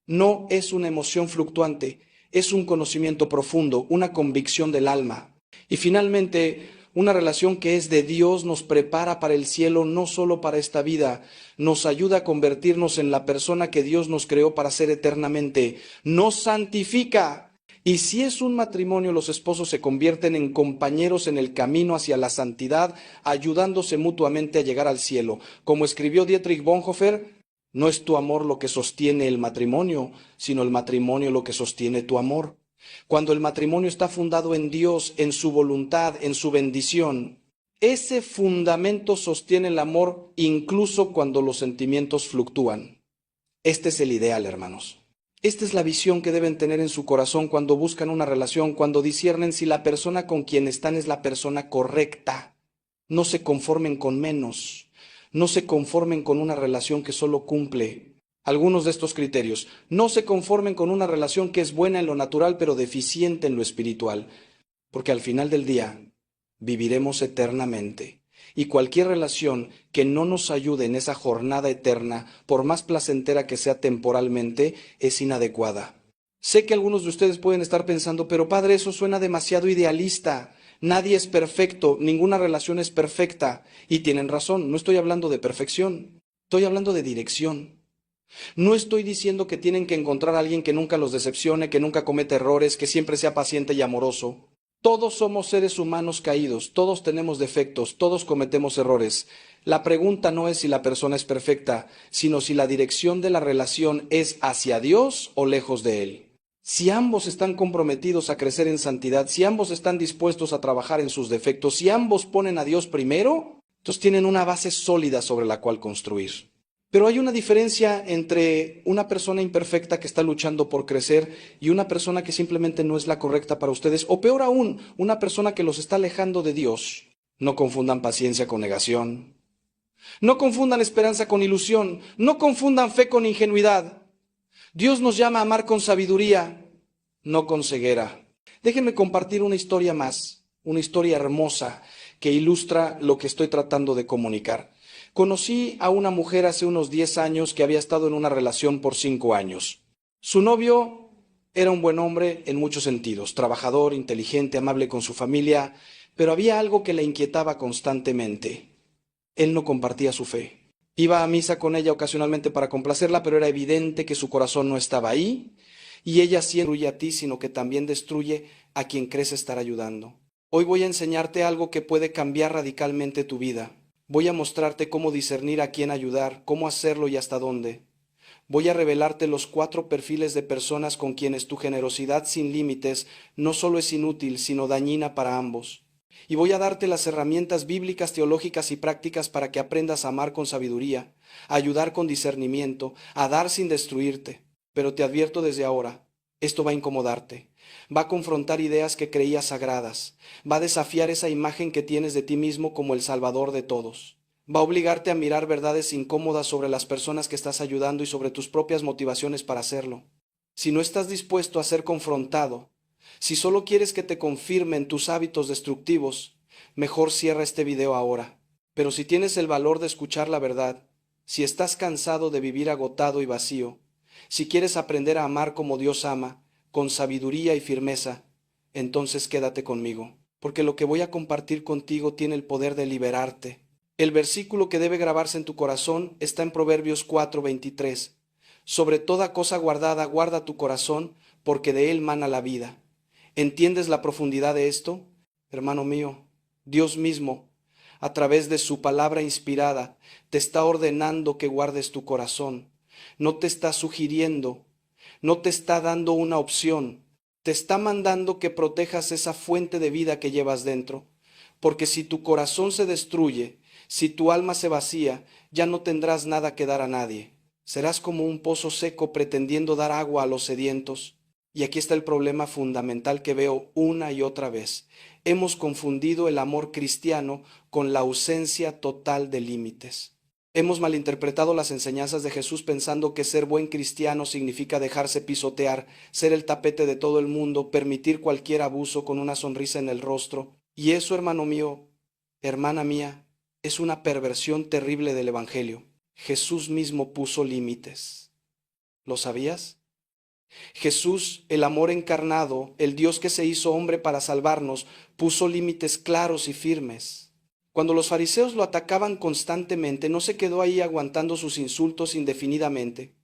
No es una emoción fluctuante, es un conocimiento profundo, una convicción del alma. Y finalmente, una relación que es de Dios nos prepara para el cielo, no solo para esta vida, nos ayuda a convertirnos en la persona que Dios nos creó para ser eternamente, nos santifica. Y si es un matrimonio, los esposos se convierten en compañeros en el camino hacia la santidad, ayudándose mutuamente a llegar al cielo. Como escribió Dietrich Bonhoeffer, no es tu amor lo que sostiene el matrimonio, sino el matrimonio lo que sostiene tu amor. Cuando el matrimonio está fundado en Dios, en su voluntad, en su bendición, ese fundamento sostiene el amor incluso cuando los sentimientos fluctúan. Este es el ideal, hermanos. Esta es la visión que deben tener en su corazón cuando buscan una relación, cuando disciernen si la persona con quien están es la persona correcta. No se conformen con menos. No se conformen con una relación que solo cumple algunos de estos criterios. No se conformen con una relación que es buena en lo natural pero deficiente en lo espiritual. Porque al final del día viviremos eternamente. Y cualquier relación que no nos ayude en esa jornada eterna, por más placentera que sea temporalmente, es inadecuada. Sé que algunos de ustedes pueden estar pensando, pero padre, eso suena demasiado idealista. Nadie es perfecto, ninguna relación es perfecta. Y tienen razón, no estoy hablando de perfección, estoy hablando de dirección. No estoy diciendo que tienen que encontrar a alguien que nunca los decepcione, que nunca cometa errores, que siempre sea paciente y amoroso. Todos somos seres humanos caídos, todos tenemos defectos, todos cometemos errores. La pregunta no es si la persona es perfecta, sino si la dirección de la relación es hacia Dios o lejos de Él. Si ambos están comprometidos a crecer en santidad, si ambos están dispuestos a trabajar en sus defectos, si ambos ponen a Dios primero, entonces tienen una base sólida sobre la cual construir. Pero hay una diferencia entre una persona imperfecta que está luchando por crecer y una persona que simplemente no es la correcta para ustedes, o peor aún, una persona que los está alejando de Dios. No confundan paciencia con negación. No confundan esperanza con ilusión. No confundan fe con ingenuidad. Dios nos llama a amar con sabiduría, no con ceguera. Déjenme compartir una historia más, una historia hermosa que ilustra lo que estoy tratando de comunicar. Conocí a una mujer hace unos 10 años que había estado en una relación por 5 años. Su novio era un buen hombre en muchos sentidos, trabajador, inteligente, amable con su familia, pero había algo que la inquietaba constantemente. Él no compartía su fe. Iba a misa con ella ocasionalmente para complacerla, pero era evidente que su corazón no estaba ahí, y ella sí destruye a ti, sino que también destruye a quien crees estar ayudando. Hoy voy a enseñarte algo que puede cambiar radicalmente tu vida. Voy a mostrarte cómo discernir a quién ayudar, cómo hacerlo y hasta dónde. Voy a revelarte los 4 perfiles de personas con quienes tu generosidad sin límites no solo es inútil, sino dañina para ambos. Y voy a darte las herramientas bíblicas, teológicas y prácticas para que aprendas a amar con sabiduría, a ayudar con discernimiento, a dar sin destruirte. Pero te advierto desde ahora, esto va a incomodarte. Va a confrontar ideas que creías sagradas. Va a desafiar esa imagen que tienes de ti mismo como el salvador de todos. Va a obligarte a mirar verdades incómodas sobre las personas que estás ayudando y sobre tus propias motivaciones para hacerlo. Si no estás dispuesto a ser confrontado, si solo quieres que te confirmen tus hábitos destructivos, mejor cierra este video ahora. Pero si tienes el valor de escuchar la verdad, si estás cansado de vivir agotado y vacío, si quieres aprender a amar como Dios ama, con sabiduría y firmeza, entonces quédate conmigo, porque lo que voy a compartir contigo tiene el poder de liberarte. El versículo que debe grabarse en tu corazón está en Proverbios 4:23. Sobre toda cosa guardada, guarda tu corazón, porque de él mana la vida. ¿Entiendes la profundidad de esto? Hermano mío, Dios mismo, a través de su palabra inspirada, te está ordenando que guardes tu corazón. No te está sugiriendo, no te está dando una opción, te está mandando que protejas esa fuente de vida que llevas dentro. Porque si tu corazón se destruye, si tu alma se vacía, ya no tendrás nada que dar a nadie. Serás como un pozo seco pretendiendo dar agua a los sedientos. Y aquí está el problema fundamental que veo una y otra vez. Hemos confundido el amor cristiano con la ausencia total de límites. Hemos malinterpretado las enseñanzas de Jesús pensando que ser buen cristiano significa dejarse pisotear, ser el tapete de todo el mundo, permitir cualquier abuso con una sonrisa en el rostro. Y eso, hermano mío, hermana mía, es una perversión terrible del Evangelio. Jesús mismo puso límites. ¿Lo sabías? Jesús, el amor encarnado, el Dios que se hizo hombre para salvarnos, puso límites claros y firmes. Cuando los fariseos lo atacaban constantemente, no se quedó ahí aguantando sus insultos indefinidamente.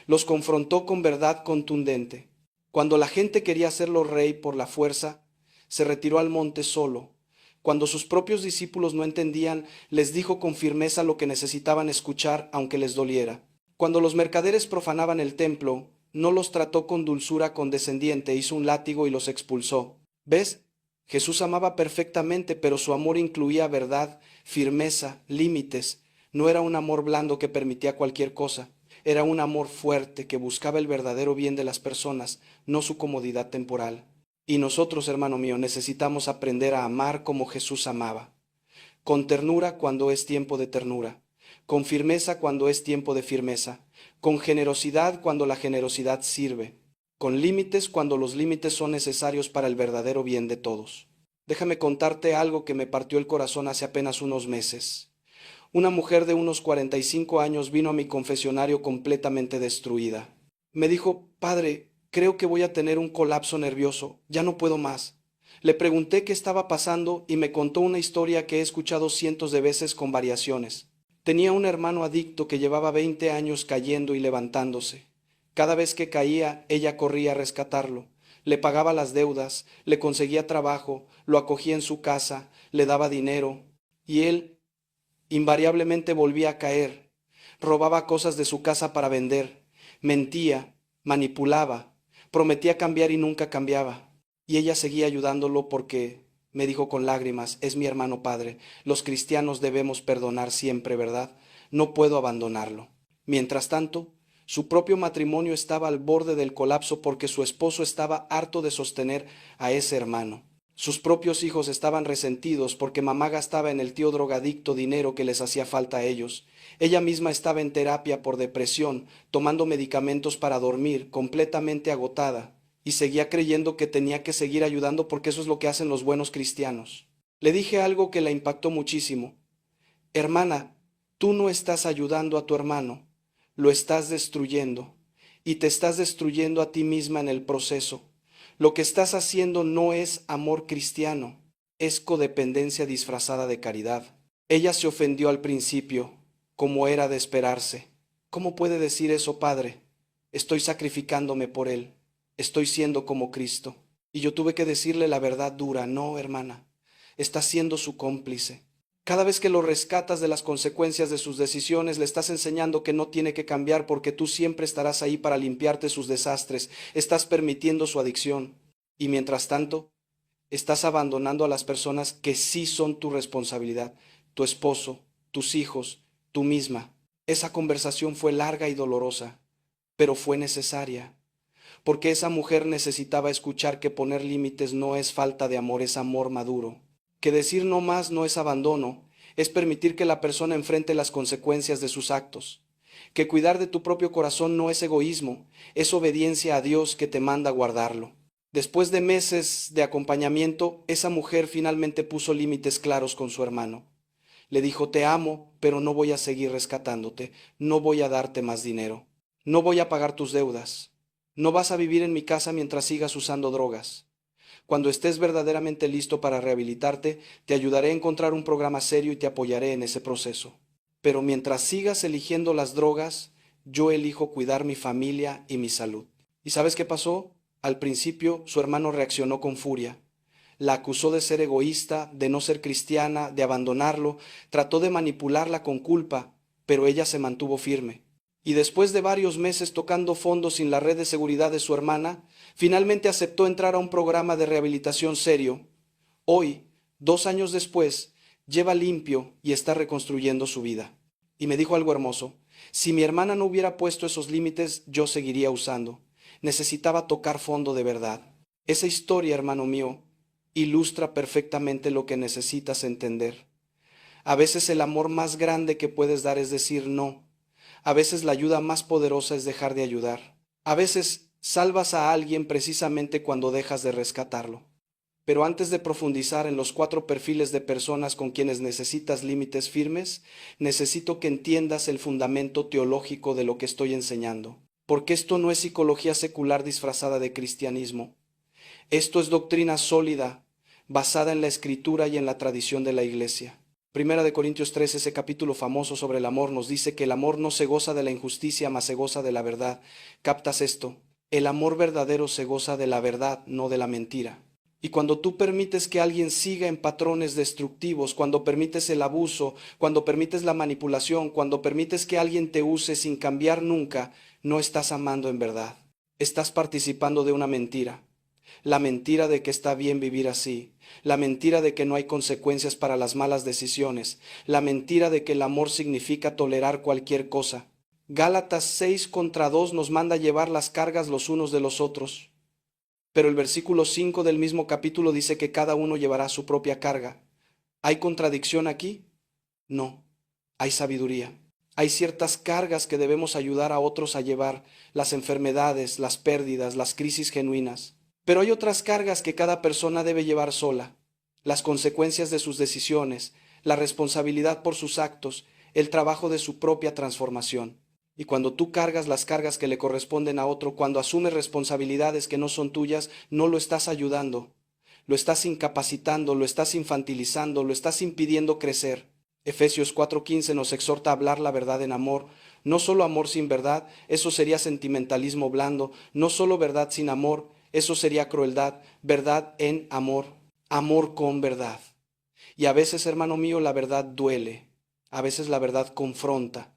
Los confrontó con verdad contundente. Cuando la gente quería hacerlo rey por la fuerza, se retiró al monte solo. Cuando sus propios discípulos no entendían, les dijo con firmeza lo que necesitaban escuchar, aunque les doliera. Cuando los mercaderes profanaban el templo, no los trató con dulzura condescendiente, hizo un látigo y los expulsó. ¿Ves? Jesús amaba perfectamente, pero su amor incluía verdad, firmeza, límites. No era un amor blando que permitía cualquier cosa. Era un amor fuerte que buscaba el verdadero bien de las personas, no su comodidad temporal. Y nosotros, hermano mío, necesitamos aprender a amar como Jesús amaba. Con ternura cuando es tiempo de ternura. Con firmeza cuando es tiempo de firmeza. Con generosidad cuando la generosidad sirve. Con límites cuando los límites son necesarios para el verdadero bien de todos. Déjame contarte algo que me partió el corazón hace apenas unos meses. Una mujer de unos 45 años vino a mi confesionario completamente destruida. Me dijo: Padre, creo que voy a tener un colapso nervioso, ya no puedo más. Le pregunté qué estaba pasando y me contó una historia que he escuchado cientos de veces con variaciones. Tenía un hermano adicto que llevaba 20 años cayendo y levantándose. Cada vez que caía, ella corría a rescatarlo. Le pagaba las deudas, le conseguía trabajo, lo acogía en su casa, le daba dinero. Y él invariablemente volvía a caer. Robaba cosas de su casa para vender. Mentía, manipulaba, prometía cambiar y nunca cambiaba. Y ella seguía ayudándolo porque, me dijo con lágrimas, es mi hermano padre. Los cristianos debemos perdonar siempre, ¿verdad? No puedo abandonarlo. Mientras tanto, su propio matrimonio estaba al borde del colapso porque su esposo estaba harto de sostener a ese hermano. Sus propios hijos estaban resentidos porque mamá gastaba en el tío drogadicto dinero que les hacía falta a ellos. Ella misma estaba en terapia por depresión, tomando medicamentos para dormir, completamente agotada, y seguía creyendo que tenía que seguir ayudando porque eso es lo que hacen los buenos cristianos. Le dije algo que la impactó muchísimo. Hermana, tú no estás ayudando a tu hermano, lo estás destruyendo, y te estás destruyendo a ti misma en el proceso. Lo que estás haciendo no es amor cristiano, es codependencia disfrazada de caridad. Ella se ofendió al principio, como era de esperarse. ¿Cómo puede decir eso, Padre? Estoy sacrificándome por él, estoy siendo como Cristo. Y yo tuve que decirle la verdad dura: no, hermana, estás siendo su cómplice. Cada vez que lo rescatas de las consecuencias de sus decisiones, le estás enseñando que no tiene que cambiar porque tú siempre estarás ahí para limpiarte sus desastres. Estás permitiendo su adicción. Y mientras tanto, estás abandonando a las personas que sí son tu responsabilidad: tu esposo, tus hijos, tú misma. Esa conversación fue larga y dolorosa, pero fue necesaria, porque esa mujer necesitaba escuchar que poner límites no es falta de amor, es amor maduro. Que decir no más no es abandono, es permitir que la persona enfrente las consecuencias de sus actos. Que cuidar de tu propio corazón no es egoísmo, es obediencia a Dios que te manda guardarlo. Después de meses de acompañamiento, esa mujer finalmente puso límites claros con su hermano. Le dijo: te amo, pero no voy a seguir rescatándote, no voy a darte más dinero, no voy a pagar tus deudas, no vas a vivir en mi casa mientras sigas usando drogas. Cuando estés verdaderamente listo para rehabilitarte, te ayudaré a encontrar un programa serio y te apoyaré en ese proceso. Pero mientras sigas eligiendo las drogas, yo elijo cuidar mi familia y mi salud. ¿Y sabes qué pasó? Al principio, su hermano reaccionó con furia. La acusó de ser egoísta, de no ser cristiana, de abandonarlo, trató de manipularla con culpa, pero ella se mantuvo firme. Y después de varios meses tocando fondo sin la red de seguridad de su hermana, finalmente aceptó entrar a un programa de rehabilitación serio. Hoy, 2 años después, lleva limpio y está reconstruyendo su vida. Y me dijo algo hermoso: si mi hermana no hubiera puesto esos límites, yo seguiría usando. Necesitaba tocar fondo de verdad. Esa historia, hermano mío, ilustra perfectamente lo que necesitas entender. A veces el amor más grande que puedes dar es decir no. A veces la ayuda más poderosa es dejar de ayudar. A veces salvas a alguien precisamente cuando dejas de rescatarlo. Pero antes de profundizar en los 4 perfiles de personas con quienes necesitas límites firmes, necesito que entiendas el fundamento teológico de lo que estoy enseñando. Porque esto no es psicología secular disfrazada de cristianismo. Esto es doctrina sólida, basada en la Escritura y en la tradición de la Iglesia. Primera de Corintios 13, ese capítulo famoso sobre el amor, nos dice que el amor no se goza de la injusticia, mas se goza de la verdad. ¿Captas esto? El amor verdadero se goza de la verdad, no de la mentira. Y cuando tú permites que alguien siga en patrones destructivos, cuando permites el abuso, cuando permites la manipulación, cuando permites que alguien te use sin cambiar nunca, no estás amando en verdad. Estás participando de una mentira. La mentira de que está bien vivir así, la mentira de que no hay consecuencias para las malas decisiones, la mentira de que el amor significa tolerar cualquier cosa. Gálatas 6:2 nos manda llevar las cargas los unos de los otros. Pero el versículo 5 del mismo capítulo dice que cada uno llevará su propia carga. ¿Hay contradicción aquí? No, hay sabiduría. Hay ciertas cargas que debemos ayudar a otros a llevar, las enfermedades, las pérdidas, las crisis genuinas. Pero hay otras cargas que cada persona debe llevar sola, las consecuencias de sus decisiones, la responsabilidad por sus actos, el trabajo de su propia transformación. Y cuando tú cargas las cargas que le corresponden a otro, cuando asumes responsabilidades que no son tuyas, no lo estás ayudando, lo estás incapacitando, lo estás infantilizando, lo estás impidiendo crecer. Efesios 4:15 nos exhorta a hablar la verdad en amor, no solo amor sin verdad, eso sería sentimentalismo blando, no solo verdad sin amor, eso sería crueldad, verdad en amor, amor con verdad. Y a veces, hermano mío, la verdad duele, a veces la verdad confronta.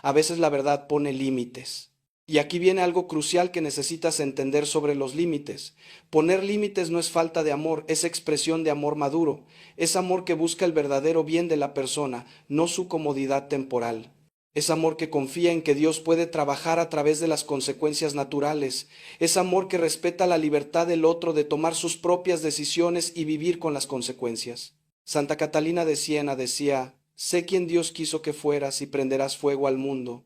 A veces la verdad pone límites. Y aquí viene algo crucial que necesitas entender sobre los límites. Poner límites no es falta de amor, es expresión de amor maduro. Es amor que busca el verdadero bien de la persona, no su comodidad temporal. Es amor que confía en que Dios puede trabajar a través de las consecuencias naturales. Es amor que respeta la libertad del otro de tomar sus propias decisiones y vivir con las consecuencias. Santa Catalina de Siena decía: sé quien Dios quiso que fueras y prenderás fuego al mundo.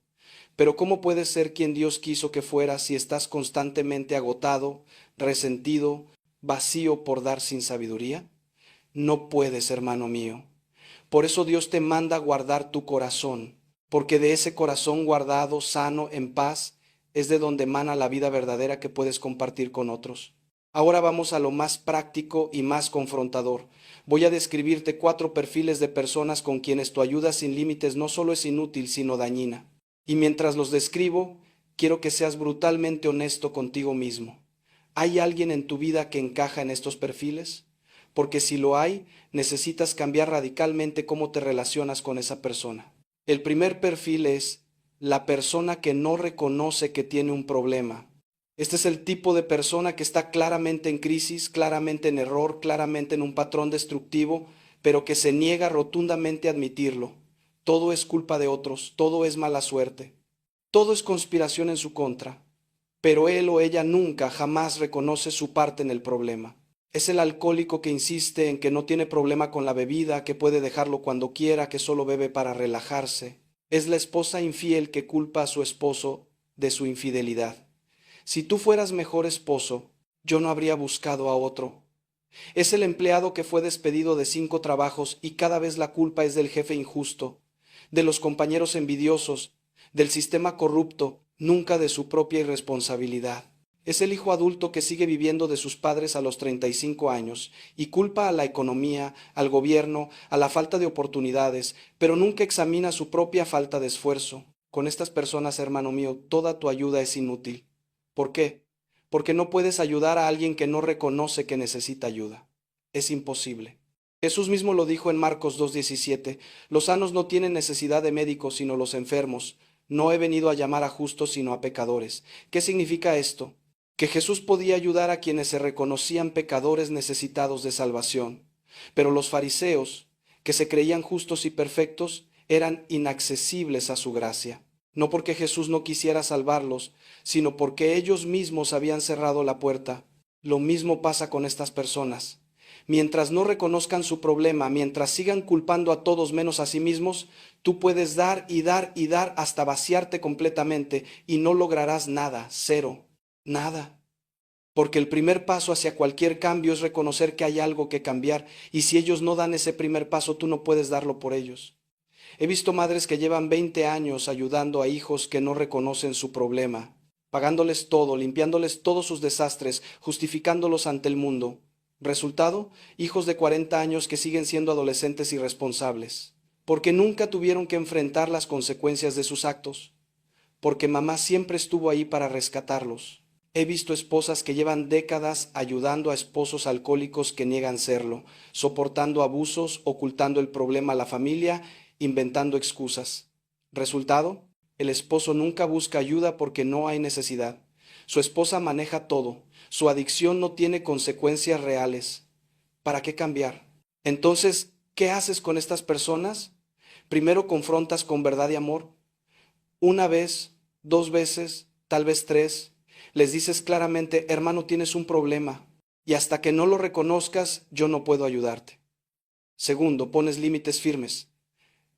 Pero ¿cómo puedes ser quien Dios quiso que fueras si estás constantemente agotado, resentido, vacío por dar sin sabiduría? No puedes, hermano mío. Por eso Dios te manda guardar tu corazón, porque de ese corazón guardado, sano, en paz, es de donde emana la vida verdadera que puedes compartir con otros. Ahora vamos a lo más práctico y más confrontador. Voy a describirte 4 perfiles de personas con quienes tu ayuda sin límites no solo es inútil, sino dañina. Y mientras los describo, quiero que seas brutalmente honesto contigo mismo. ¿Hay alguien en tu vida que encaja en estos perfiles? Porque si lo hay, necesitas cambiar radicalmente cómo te relacionas con esa persona. El primer perfil es la persona que no reconoce que tiene un problema. Este es el tipo de persona que está claramente en crisis, claramente en error, claramente en un patrón destructivo, pero que se niega rotundamente a admitirlo. Todo es culpa de otros, todo es mala suerte, todo es conspiración en su contra, pero él o ella nunca, jamás reconoce su parte en el problema. Es el alcohólico que insiste en que no tiene problema con la bebida, que puede dejarlo cuando quiera, que solo bebe para relajarse. Es la esposa infiel que culpa a su esposo de su infidelidad. Si tú fueras mejor esposo, yo no habría buscado a otro. Es el empleado que fue despedido de 5 trabajos y cada vez la culpa es del jefe injusto, de los compañeros envidiosos, del sistema corrupto, nunca de su propia irresponsabilidad. Es el hijo adulto que sigue viviendo de sus padres a los 35 años y culpa a la economía, al gobierno, a la falta de oportunidades, pero nunca examina su propia falta de esfuerzo. Con estas personas, hermano mío, toda tu ayuda es inútil. ¿Por qué? Porque no puedes ayudar a alguien que no reconoce que necesita ayuda. Es imposible. Jesús mismo lo dijo en Marcos 2:17, los sanos no tienen necesidad de médicos, sino los enfermos. No he venido a llamar a justos, sino a pecadores. ¿Qué significa esto? Que Jesús podía ayudar a quienes se reconocían pecadores necesitados de salvación. Pero los fariseos, que se creían justos y perfectos, eran inaccesibles a su gracia. No porque Jesús no quisiera salvarlos, sino porque ellos mismos habían cerrado la puerta. Lo mismo pasa con estas personas. Mientras no reconozcan su problema, mientras sigan culpando a todos menos a sí mismos, tú puedes dar y dar y dar hasta vaciarte completamente y no lograrás nada, cero, nada. Porque el primer paso hacia cualquier cambio es reconocer que hay algo que cambiar, y si ellos no dan ese primer paso, tú no puedes darlo por ellos. He visto madres que llevan 20 años ayudando a hijos que no reconocen su problema, pagándoles todo, limpiándoles todos sus desastres, justificándolos ante el mundo. Resultado, hijos de 40 años que siguen siendo adolescentes irresponsables, porque nunca tuvieron que enfrentar las consecuencias de sus actos, porque mamá siempre estuvo ahí para rescatarlos. He visto esposas que llevan décadas ayudando a esposos alcohólicos que niegan serlo, soportando abusos, ocultando el problema a la familia, inventando excusas. Resultado, el esposo nunca busca ayuda porque no hay necesidad. Su esposa maneja todo. Su adicción no tiene consecuencias reales. ¿Para qué cambiar? Entonces, ¿qué haces con estas personas? Primero confrontas con verdad y amor. Una vez, dos veces, tal vez tres. Les dices claramente, hermano, tienes un problema, y hasta que no lo reconozcas, yo no puedo ayudarte. Segundo, pones límites firmes.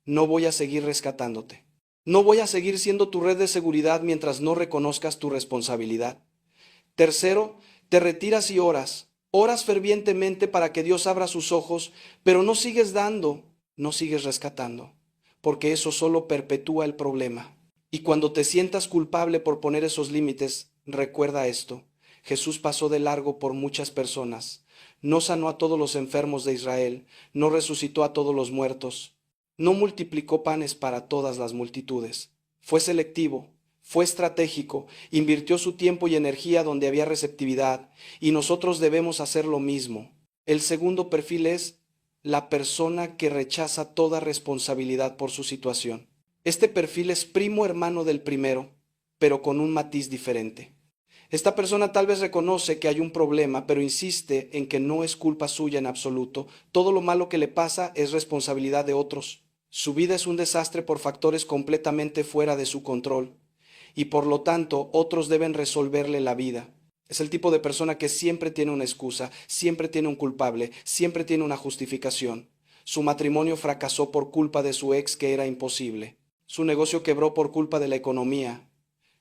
No voy a seguir rescatándote. No voy a seguir siendo tu red de seguridad mientras no reconozcas tu responsabilidad. Tercero, te retiras y oras. Oras fervientemente para que Dios abra sus ojos, pero no sigues dando, no sigues rescatando, porque eso solo perpetúa el problema. Y cuando te sientas culpable por poner esos límites, recuerda esto: Jesús pasó de largo por muchas personas, no sanó a todos los enfermos de Israel, no resucitó a todos los muertos, no multiplicó panes para todas las multitudes. Fue selectivo, fue estratégico, invirtió su tiempo y energía donde había receptividad, y nosotros debemos hacer lo mismo. El segundo perfil es la persona que rechaza toda responsabilidad por su situación. Este perfil es primo hermano del primero, pero con un matiz diferente. Esta persona tal vez reconoce que hay un problema, pero insiste en que no es culpa suya en absoluto. Todo lo malo que le pasa es responsabilidad de otros. Su vida es un desastre por factores completamente fuera de su control, y por lo tanto otros deben resolverle la vida. Es el tipo de persona que siempre tiene una excusa, siempre tiene un culpable, siempre tiene una justificación. Su matrimonio fracasó por culpa de su ex, que era imposible. Su negocio quebró por culpa de la economía.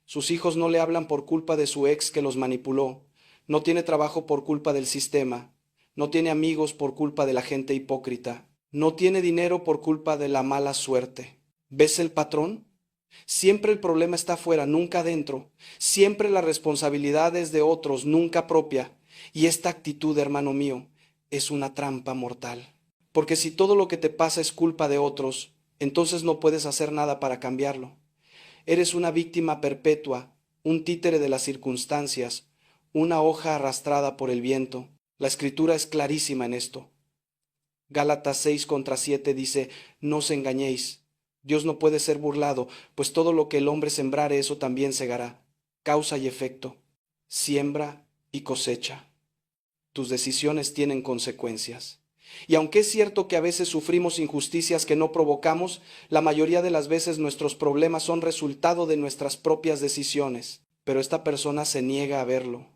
Sus hijos no le hablan por culpa de su ex, que los manipuló. No tiene trabajo por culpa del sistema. No tiene amigos por culpa de la gente hipócrita. No tiene dinero por culpa de la mala suerte. ¿Ves el patrón? Siempre el problema está afuera, nunca adentro. Siempre la responsabilidad es de otros, nunca propia. Y esta actitud, hermano mío, es una trampa mortal. Porque si todo lo que te pasa es culpa de otros, entonces no puedes hacer nada para cambiarlo. Eres una víctima perpetua, un títere de las circunstancias, una hoja arrastrada por el viento. La Escritura es clarísima en esto. Gálatas 6:7 dice: no os engañéis, Dios no puede ser burlado, pues todo lo que el hombre sembrare, eso también segará. Causa y efecto, siembra y cosecha. Tus decisiones tienen consecuencias. Y aunque es cierto que a veces sufrimos injusticias que no provocamos, la mayoría de las veces nuestros problemas son resultado de nuestras propias decisiones. Pero esta persona se niega a verlo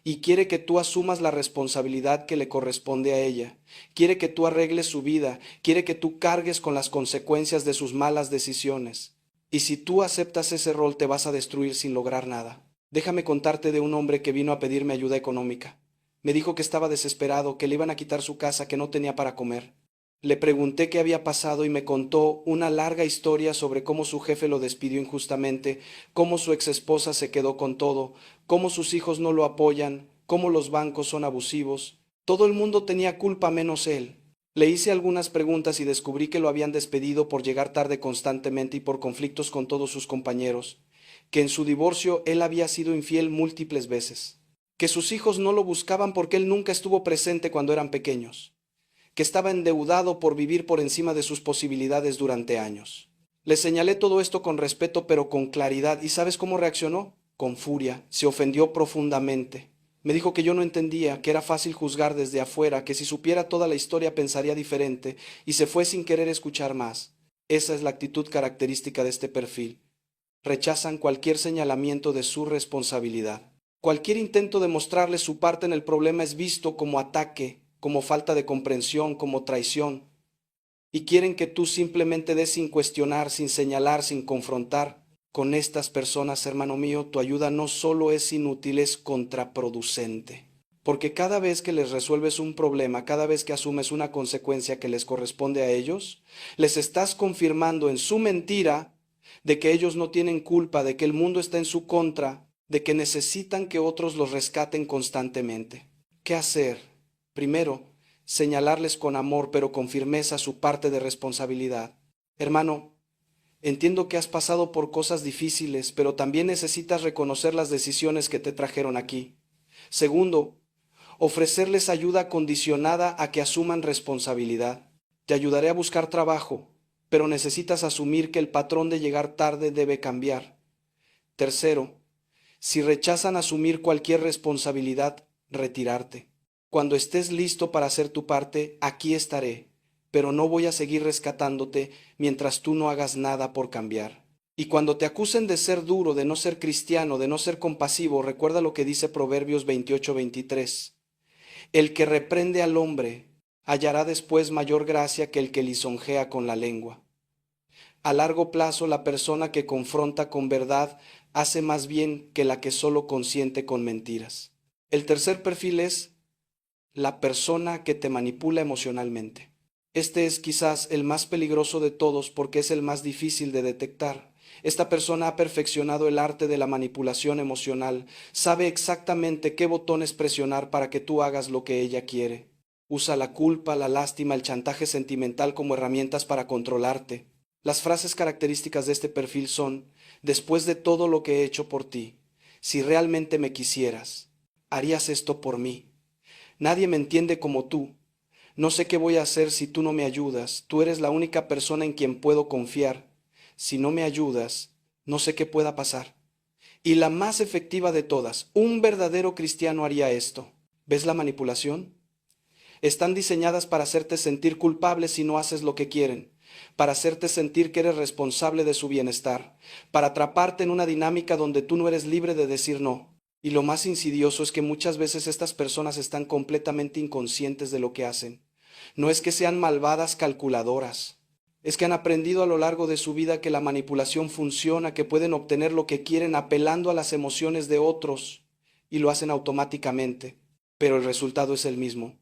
y quiere que tú asumas la responsabilidad que le corresponde a ella. Quiere que tú arregles su vida, quiere que tú cargues con las consecuencias de sus malas decisiones. Y si tú aceptas ese rol, te vas a destruir sin lograr nada. Déjame contarte de un hombre que vino a pedirme ayuda económica. Me dijo que estaba desesperado, que le iban a quitar su casa, que no tenía para comer. Le pregunté qué había pasado y me contó una larga historia sobre cómo su jefe lo despidió injustamente, cómo su exesposa se quedó con todo, cómo sus hijos no lo apoyan, cómo los bancos son abusivos. Todo el mundo tenía culpa menos él. Le hice algunas preguntas y descubrí que lo habían despedido por llegar tarde constantemente y por conflictos con todos sus compañeros, que en su divorcio él había sido infiel múltiples veces, que sus hijos no lo buscaban porque él nunca estuvo presente cuando eran pequeños, que estaba endeudado por vivir por encima de sus posibilidades durante años. Le señalé todo esto con respeto pero con claridad, ¿y sabes cómo reaccionó? Con furia, se ofendió profundamente. Me dijo que yo no entendía, que era fácil juzgar desde afuera, que si supiera toda la historia pensaría diferente, y se fue sin querer escuchar más. Esa es la actitud característica de este perfil. Rechazan cualquier señalamiento de su responsabilidad. Cualquier intento de mostrarle su parte en el problema es visto como ataque, como falta de comprensión, como traición. Y quieren que tú simplemente des sin cuestionar, sin señalar, sin confrontar. Con estas personas, hermano mío, tu ayuda no solo es inútil, es contraproducente. Porque cada vez que les resuelves un problema, cada vez que asumes una consecuencia que les corresponde a ellos, les estás confirmando en su mentira de que ellos no tienen culpa, de que el mundo está en su contra, de que necesitan que otros los rescaten constantemente. ¿Qué hacer? Primero, señalarles con amor pero con firmeza su parte de responsabilidad. Hermano, Entiendo que has pasado por cosas difíciles, pero también necesitas reconocer las decisiones que te trajeron aquí. Segundo, ofrecerles ayuda condicionada a que asuman responsabilidad. Te ayudaré a buscar trabajo, pero necesitas asumir que el patrón de llegar tarde debe cambiar. Tercero, si rechazan asumir cualquier responsabilidad, retirarte. Cuando estés listo para hacer tu parte, aquí estaré, pero no voy a seguir rescatándote mientras tú no hagas nada por cambiar. Y cuando te acusen de ser duro, de no ser cristiano, de no ser compasivo, recuerda lo que dice Proverbios 28:23. El que reprende al hombre hallará después mayor gracia que el que lisonjea con la lengua. A largo plazo, la persona que confronta con verdad hace más bien que la que solo consiente con mentiras. El tercer perfil es la persona que te manipula emocionalmente. Este es quizás el más peligroso de todos porque es el más difícil de detectar. Esta persona ha perfeccionado el arte de la manipulación emocional, sabe exactamente qué botones presionar para que tú hagas lo que ella quiere. Usa la culpa, la lástima, el chantaje sentimental como herramientas para controlarte. Las frases características de este perfil son: después de todo lo que he hecho por ti, si realmente me quisieras, harías esto por mí. Nadie me entiende como tú. No sé qué voy a hacer si tú no me ayudas. Tú eres la única persona en quien puedo confiar. Si no me ayudas, no sé qué pueda pasar. Y la más efectiva de todas, un verdadero cristiano haría esto. ¿Ves la manipulación? Están diseñadas para hacerte sentir culpable si no haces lo que quieren, para hacerte sentir que eres responsable de su bienestar, para atraparte en una dinámica donde tú no eres libre de decir no. Y lo más insidioso es que muchas veces estas personas están completamente inconscientes de lo que hacen. No es que sean malvadas calculadoras, es que han aprendido a lo largo de su vida que la manipulación funciona, que pueden obtener lo que quieren apelando a las emociones de otros, y lo hacen automáticamente, pero el resultado es el mismo.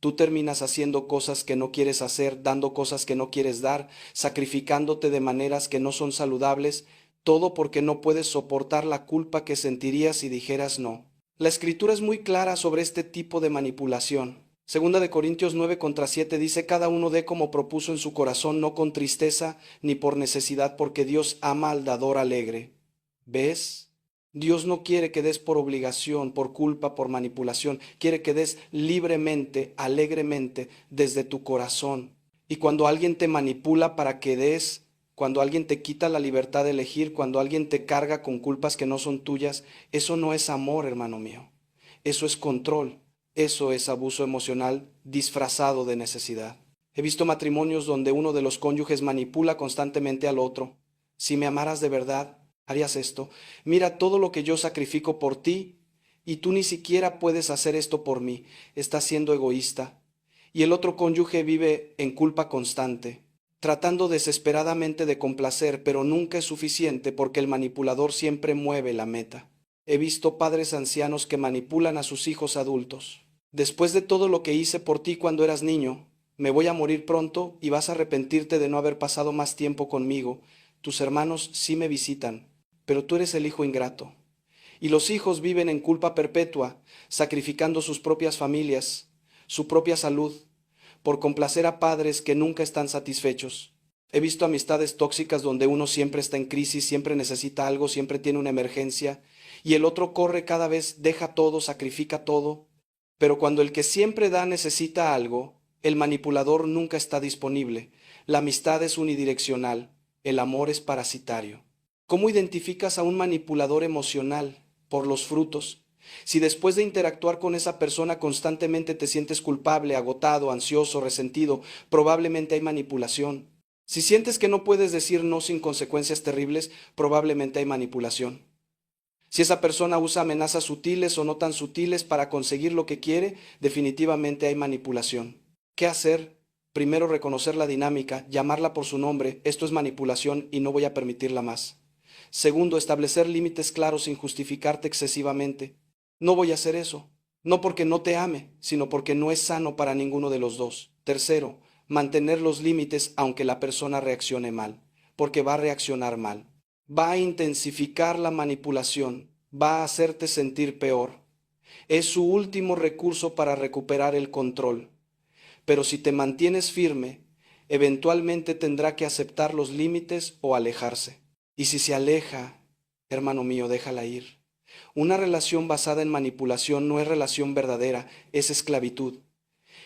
Tú terminas haciendo cosas que no quieres hacer, dando cosas que no quieres dar, sacrificándote de maneras que no son saludables, todo porque no puedes soportar la culpa que sentirías si dijeras no. La Escritura es muy clara sobre este tipo de manipulación. Segunda de Corintios 9:7 dice: cada uno dé como propuso en su corazón, no con tristeza ni por necesidad, porque Dios ama al dador alegre. ¿Ves? Dios no quiere que des por obligación, por culpa, por manipulación. Quiere que des libremente, alegremente, desde tu corazón. Y cuando alguien te manipula para que des, cuando alguien te quita la libertad de elegir, cuando alguien te carga con culpas que no son tuyas, eso no es amor, hermano mío. Eso es control. Eso es abuso emocional disfrazado de necesidad. He visto matrimonios donde uno de los cónyuges manipula constantemente al otro. Si me amaras de verdad, harías esto. Mira todo lo que yo sacrifico por ti y tú ni siquiera puedes hacer esto por mí. Estás siendo egoísta. Y el otro cónyuge vive en culpa constante, tratando desesperadamente de complacer, pero nunca es suficiente porque el manipulador siempre mueve la meta. He visto padres ancianos que manipulan a sus hijos adultos. Después de todo lo que hice por ti cuando eras niño, me voy a morir pronto y vas a arrepentirte de no haber pasado más tiempo conmigo. Tus hermanos sí me visitan, pero tú eres el hijo ingrato. Y los hijos viven en culpa perpetua, sacrificando sus propias familias, su propia salud, por complacer a padres que nunca están satisfechos. He visto amistades tóxicas donde uno siempre está en crisis, siempre necesita algo, siempre tiene una emergencia, y el otro corre cada vez, deja todo, sacrifica todo. Pero cuando el que siempre da necesita algo, el manipulador nunca está disponible. La amistad es unidireccional, el amor es parasitario. ¿Cómo identificas a un manipulador emocional? Por los frutos. Si después de interactuar con esa persona constantemente te sientes culpable, agotado, ansioso, resentido, probablemente hay manipulación. Si sientes que no puedes decir no sin consecuencias terribles, probablemente hay manipulación. Si esa persona usa amenazas sutiles o no tan sutiles para conseguir lo que quiere, definitivamente hay manipulación. ¿Qué hacer? Primero, reconocer la dinámica, llamarla por su nombre. Esto es manipulación y no voy a permitirla más. Segundo, establecer límites claros sin justificarte excesivamente. No voy a hacer eso. No porque no te ame, sino porque no es sano para ninguno de los dos. Tercero, mantener los límites aunque la persona reaccione mal, porque va a reaccionar mal. Va a intensificar la manipulación, va a hacerte sentir peor. Es su último recurso para recuperar el control. Pero si te mantienes firme, eventualmente tendrá que aceptar los límites o alejarse. Y si se aleja, hermano mío, déjala ir. Una relación basada en manipulación no es relación verdadera, es esclavitud.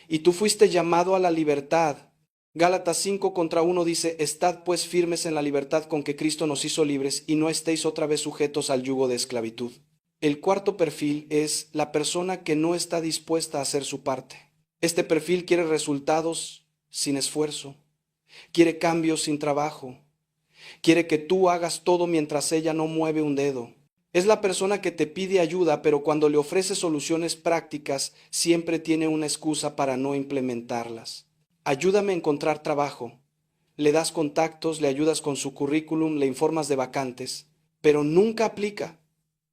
Y tú fuiste llamado a la libertad. Gálatas 5:1 dice, estad pues firmes en la libertad con que Cristo nos hizo libres y no estéis otra vez sujetos al yugo de esclavitud. El cuarto perfil es la persona que no está dispuesta a hacer su parte. Este perfil quiere resultados sin esfuerzo, quiere cambios sin trabajo, quiere que tú hagas todo mientras ella no mueve un dedo. Es la persona que te pide ayuda, pero cuando le ofrece soluciones prácticas, siempre tiene una excusa para no implementarlas. Ayúdame a encontrar trabajo. Le das contactos, le ayudas con su currículum, le informas de vacantes, pero nunca aplica.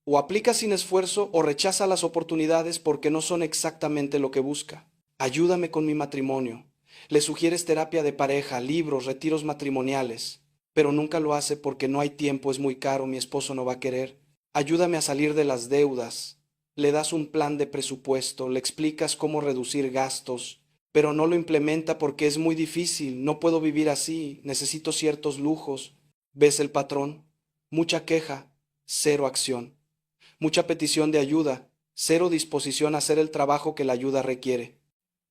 O aplica sin esfuerzo o rechaza las oportunidades porque no son exactamente lo que busca. Ayúdame con mi matrimonio. Le sugieres terapia de pareja, libros, retiros matrimoniales, pero nunca lo hace porque no hay tiempo, es muy caro, mi esposo no va a querer. Ayúdame a salir de las deudas. Le das un plan de presupuesto, le explicas cómo reducir gastos, pero no lo implementa porque es muy difícil, no puedo vivir así, necesito ciertos lujos. ¿Ves el patrón? Mucha queja, cero acción. Mucha petición de ayuda, cero disposición a hacer el trabajo que la ayuda requiere.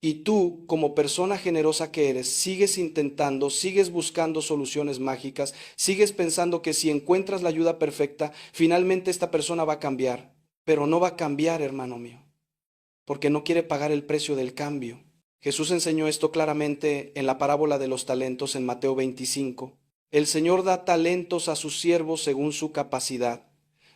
Y tú, como persona generosa que eres, sigues intentando, sigues buscando soluciones mágicas, sigues pensando que si encuentras la ayuda perfecta, finalmente esta persona va a cambiar. Pero no va a cambiar, hermano mío, porque no quiere pagar el precio del cambio. Jesús enseñó esto claramente en la parábola de los talentos en Mateo 25. El Señor da talentos a sus siervos según su capacidad.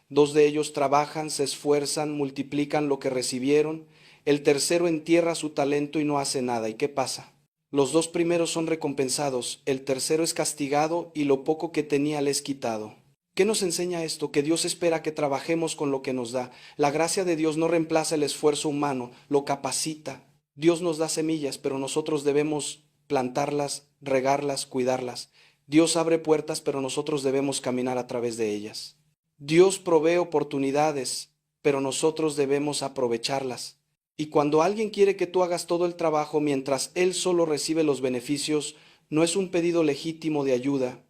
2 de ellos trabajan, se esfuerzan, multiplican lo que recibieron. El tercero entierra su talento y no hace nada. ¿Y qué pasa? Los 2 primeros son recompensados, el tercero es castigado y lo poco que tenía le es quitado. ¿Qué nos enseña esto? Que Dios espera que trabajemos con lo que nos da. La gracia de Dios no reemplaza el esfuerzo humano, lo capacita. Dios nos da semillas, pero nosotros debemos plantarlas, regarlas, cuidarlas. Dios abre puertas, pero nosotros debemos caminar a través de ellas. Dios provee oportunidades, pero nosotros debemos aprovecharlas. Y cuando alguien quiere que tú hagas todo el trabajo mientras él solo recibe los beneficios, no es un pedido legítimo de ayuda,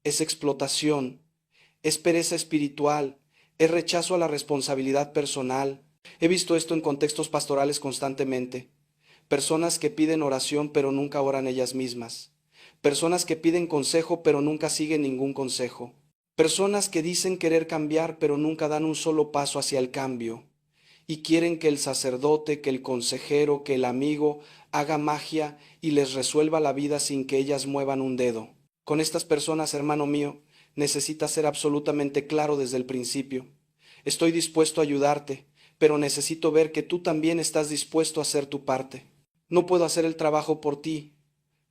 es explotación, es pereza espiritual, es rechazo a la responsabilidad personal. He visto esto en contextos pastorales constantemente. Personas que piden oración pero nunca oran ellas mismas. Personas que piden consejo pero nunca siguen ningún consejo. Personas que dicen querer cambiar pero nunca dan un solo paso hacia el cambio. Y quieren que el sacerdote, que el consejero, que el amigo haga magia y les resuelva la vida sin que ellas muevan un dedo. Con estas personas, hermano mío, necesitas ser absolutamente claro desde el principio. Estoy dispuesto a ayudarte, pero necesito ver que tú también estás dispuesto a hacer tu parte. No puedo hacer el trabajo por ti.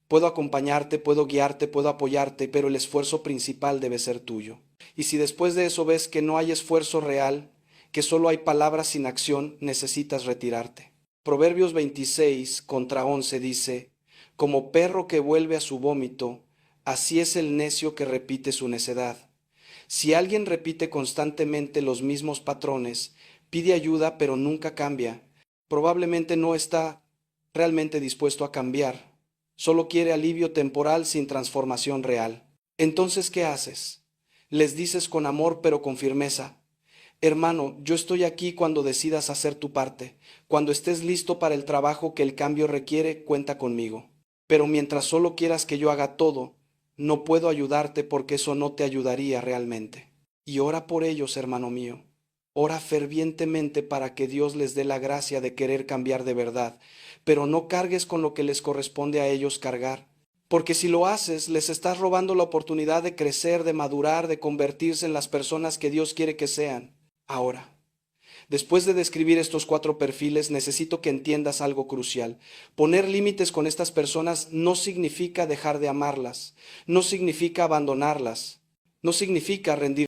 Puedo acompañarte, puedo guiarte, puedo apoyarte, pero el esfuerzo principal debe ser tuyo. Y si después de eso ves que no hay esfuerzo real, que solo hay palabras sin acción, necesitas retirarte. Proverbios 26:11 dice, como perro que vuelve a su vómito, así es el necio que repite su necedad. Si alguien repite constantemente los mismos patrones, pide ayuda pero nunca cambia, probablemente no está realmente dispuesto a cambiar. Solo quiere alivio temporal sin transformación real. Entonces, ¿qué haces? Les dices con amor pero con firmeza, hermano, yo estoy aquí cuando decidas hacer tu parte. Cuando estés listo para el trabajo que el cambio requiere, cuenta conmigo. Pero mientras solo quieras que yo haga todo, no puedo ayudarte porque eso no te ayudaría realmente. Y ora por ellos, hermano mío. Ora fervientemente para que Dios les dé la gracia de querer cambiar de verdad, pero no cargues con lo que les corresponde a ellos cargar. Porque si lo haces, les estás robando la oportunidad de crecer, de madurar, de convertirse en las personas que Dios quiere que sean. Ahora, después de describir estos 4 perfiles, necesito que entiendas algo crucial. Poner límites con estas personas no significa dejar de amarlas, no significa abandonarlas, no significa rendir